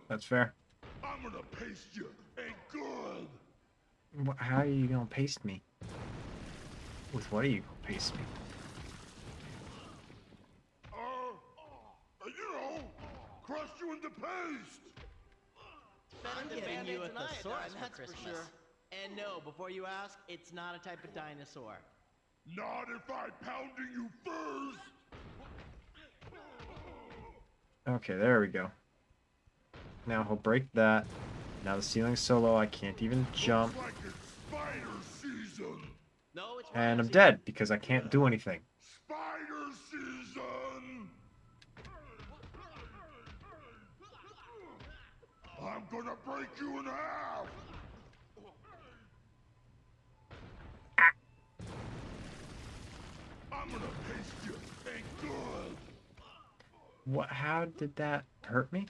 That's fair. I'm gonna paste you. Ain't good. How are you gonna paste me? With what are you gonna paste me? You know, crush you into paste. I'm getting you a thesaurus for Christmas. And no, before you ask, it's not a type of dinosaur. Not if I pounding you first. Okay, there we go. Now he'll break that. Now the ceiling's so low I can't even jump. Looks like it's spider season. No, it's And rhino I'm season. dead because I can't do anything. Spider season. I'm gonna break you in half. I'm gonna paste you. Ain't good. What? How did that hurt me?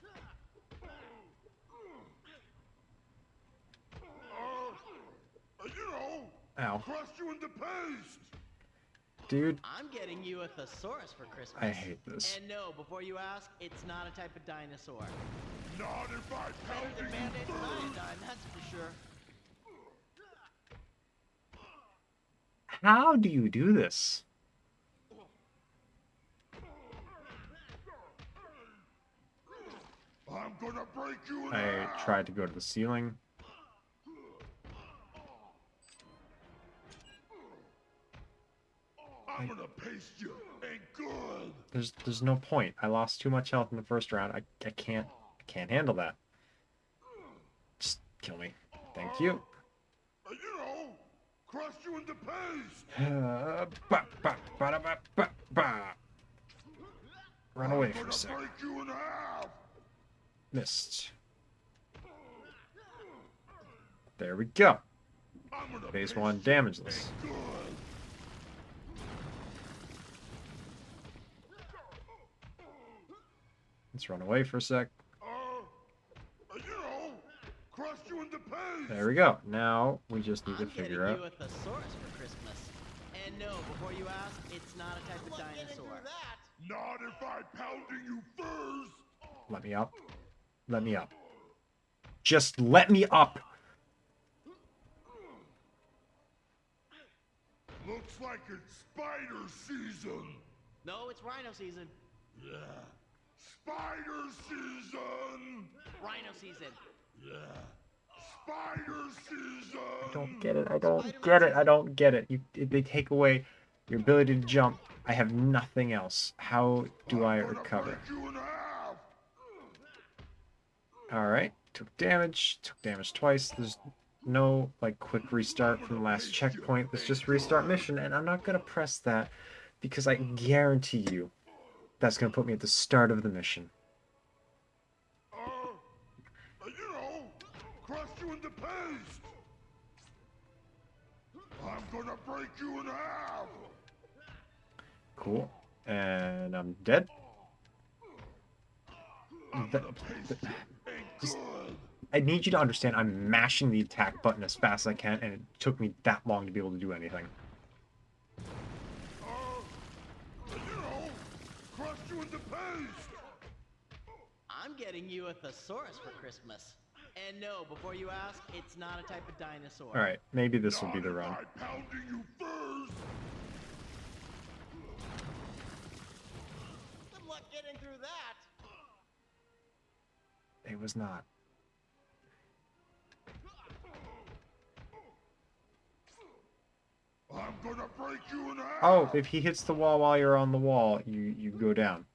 You know, Ow. crush you into paste. Dude, I'm getting you a thesaurus for Christmas. I hate this. And no, before you ask, it's not a type of dinosaur. Not if I Better than pounding Band-Aids you and first. iodine, that's for sure. How do you do this? I'm gonna break you in I half. tried to go to the ceiling. I'm gonna paste you. Ain't good. There's no point. I lost too much health in the first round. I can't handle that. Just kill me. Thank you. You know, crush you into paste. Run away I'm for gonna a sec. break you in half. Missed. There we go. I'm gonna Phase paste 1 you. damageless. Ain't good. Let's run away for a sec. You know, crush you into paste. There we go. Now we just need to I'm figure getting you out. a thesaurus for Christmas. And no, before you ask, it's not a type of dinosaur. Not if I pounding you first. Let me up. Let me up. Just let me up. Looks like it's spider season. No, it's rhino season. Yeah. Spider season! Rhino season. Yeah. Spider season! I don't get it. I don't get it. I don't get it. They take away your ability to jump. I have nothing else. How do I I'm gonna recover? break you in half! Alright. Took damage. Took damage twice. There's no, like, quick restart from the last checkpoint. Let's just restart mission. And I'm not going to press that because I guarantee you that's going to put me at the start of the mission. You know, crush you into paste! I'm gonna break you in half! Cool. And I'm dead. Th- th- just- I need you to understand I'm mashing the attack button as fast as I can, and it took me that long to be able to do anything. You know, crush you into paste! I'm getting you a thesaurus for Christmas. And no, before you ask, it's not a type of dinosaur. Alright, maybe this will be the run. Not if I'm pounding you first! Good luck getting through that. It was not. I'm gonna break you in half! Oh, if he hits the wall while you're on the wall, you go down.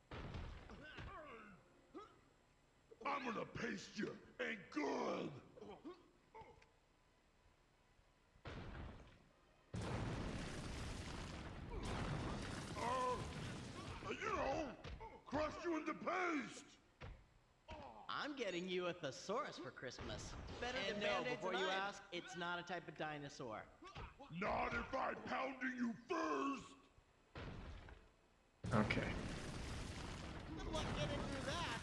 I'm gonna paste you, ain't good! You know, crush you into paste! I'm getting you a thesaurus for Christmas. Better and than no, Band-Aids before and you iron. ask, it's not a type of dinosaur. Not if I'm pounding you first! Okay. Good luck getting through that.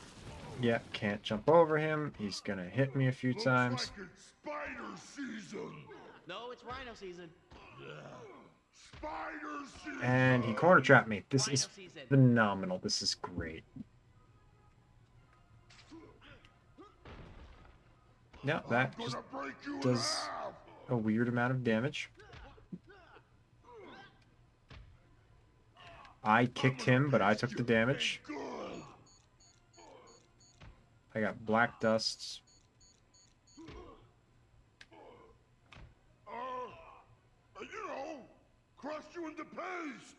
Yeah, can't jump over him. He's gonna hit me a few Looks times. like it's spider season! No, it's Rhino season. Spider season! And he corner trapped me. This Rhino is season. phenomenal. This is great. No, that I'm just gonna break you in does half! a weird amount of damage. I kicked him, but I took the damage. Good! I got black dusts. You know, crush you into paste!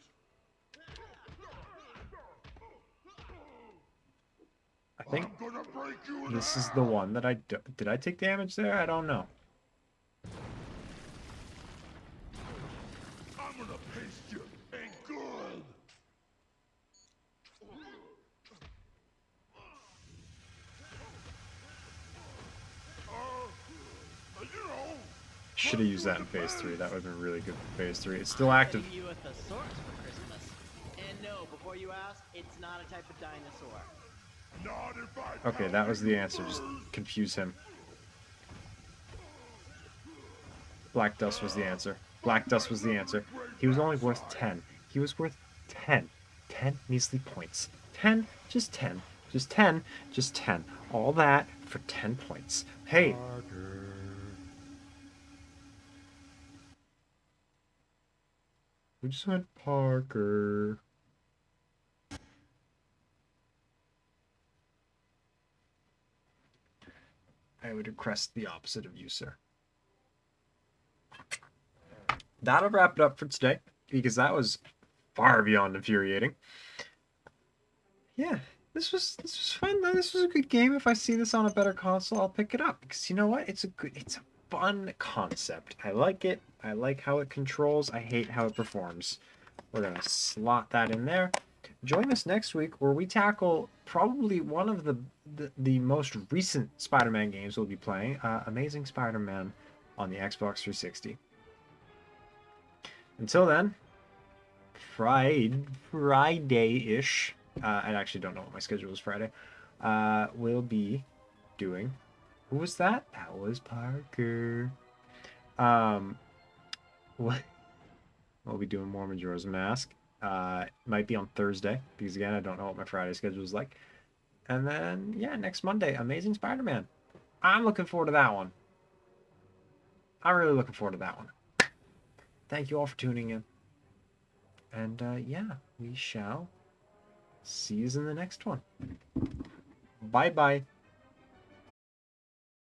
I think I'm gonna break you in this is half! the one that did I take damage there? I don't know. I'm gonna paste you, ain't good! You know, Should have used that in phase 3. That would have been really good for phase 3. It's still active. I'm getting you a thesaurus for Christmas. And no, before you ask, it's not a type of dinosaur. not if I Okay, that was the answer. Just confuse him. Black dust was the answer. Black dust was the answer. He was only worth 10. He was worth 10. 10 measly points. 10, just 10. Just 10, just 10. All that for 10 points. Hey. We just went Parker. I would request the opposite of you, sir. That'll wrap it up for today, because that was far beyond infuriating. Yeah, this was fun though. This was a good game. If I see this on a better console, I'll pick it up, because you know what? It's a fun concept. I like it. I like how it controls. I hate how it performs. We're gonna slot that in there. Join us next week where we tackle probably one of the most recent Spider-Man games we'll be playing, Amazing Spider-Man on the Xbox 360. Until then, Friday-ish, I actually don't know what my schedule is Friday, we'll be doing... Who was that? That was Parker. We'll be doing more Majora's Mask. It might be on Thursday, because again, I don't know what my Friday schedule is like. And then, yeah, next Monday, Amazing Spider-Man. I'm looking forward to that one. I'm really looking forward to that one. Thank you all for tuning in. And, yeah, we shall see you in the next one. Bye bye.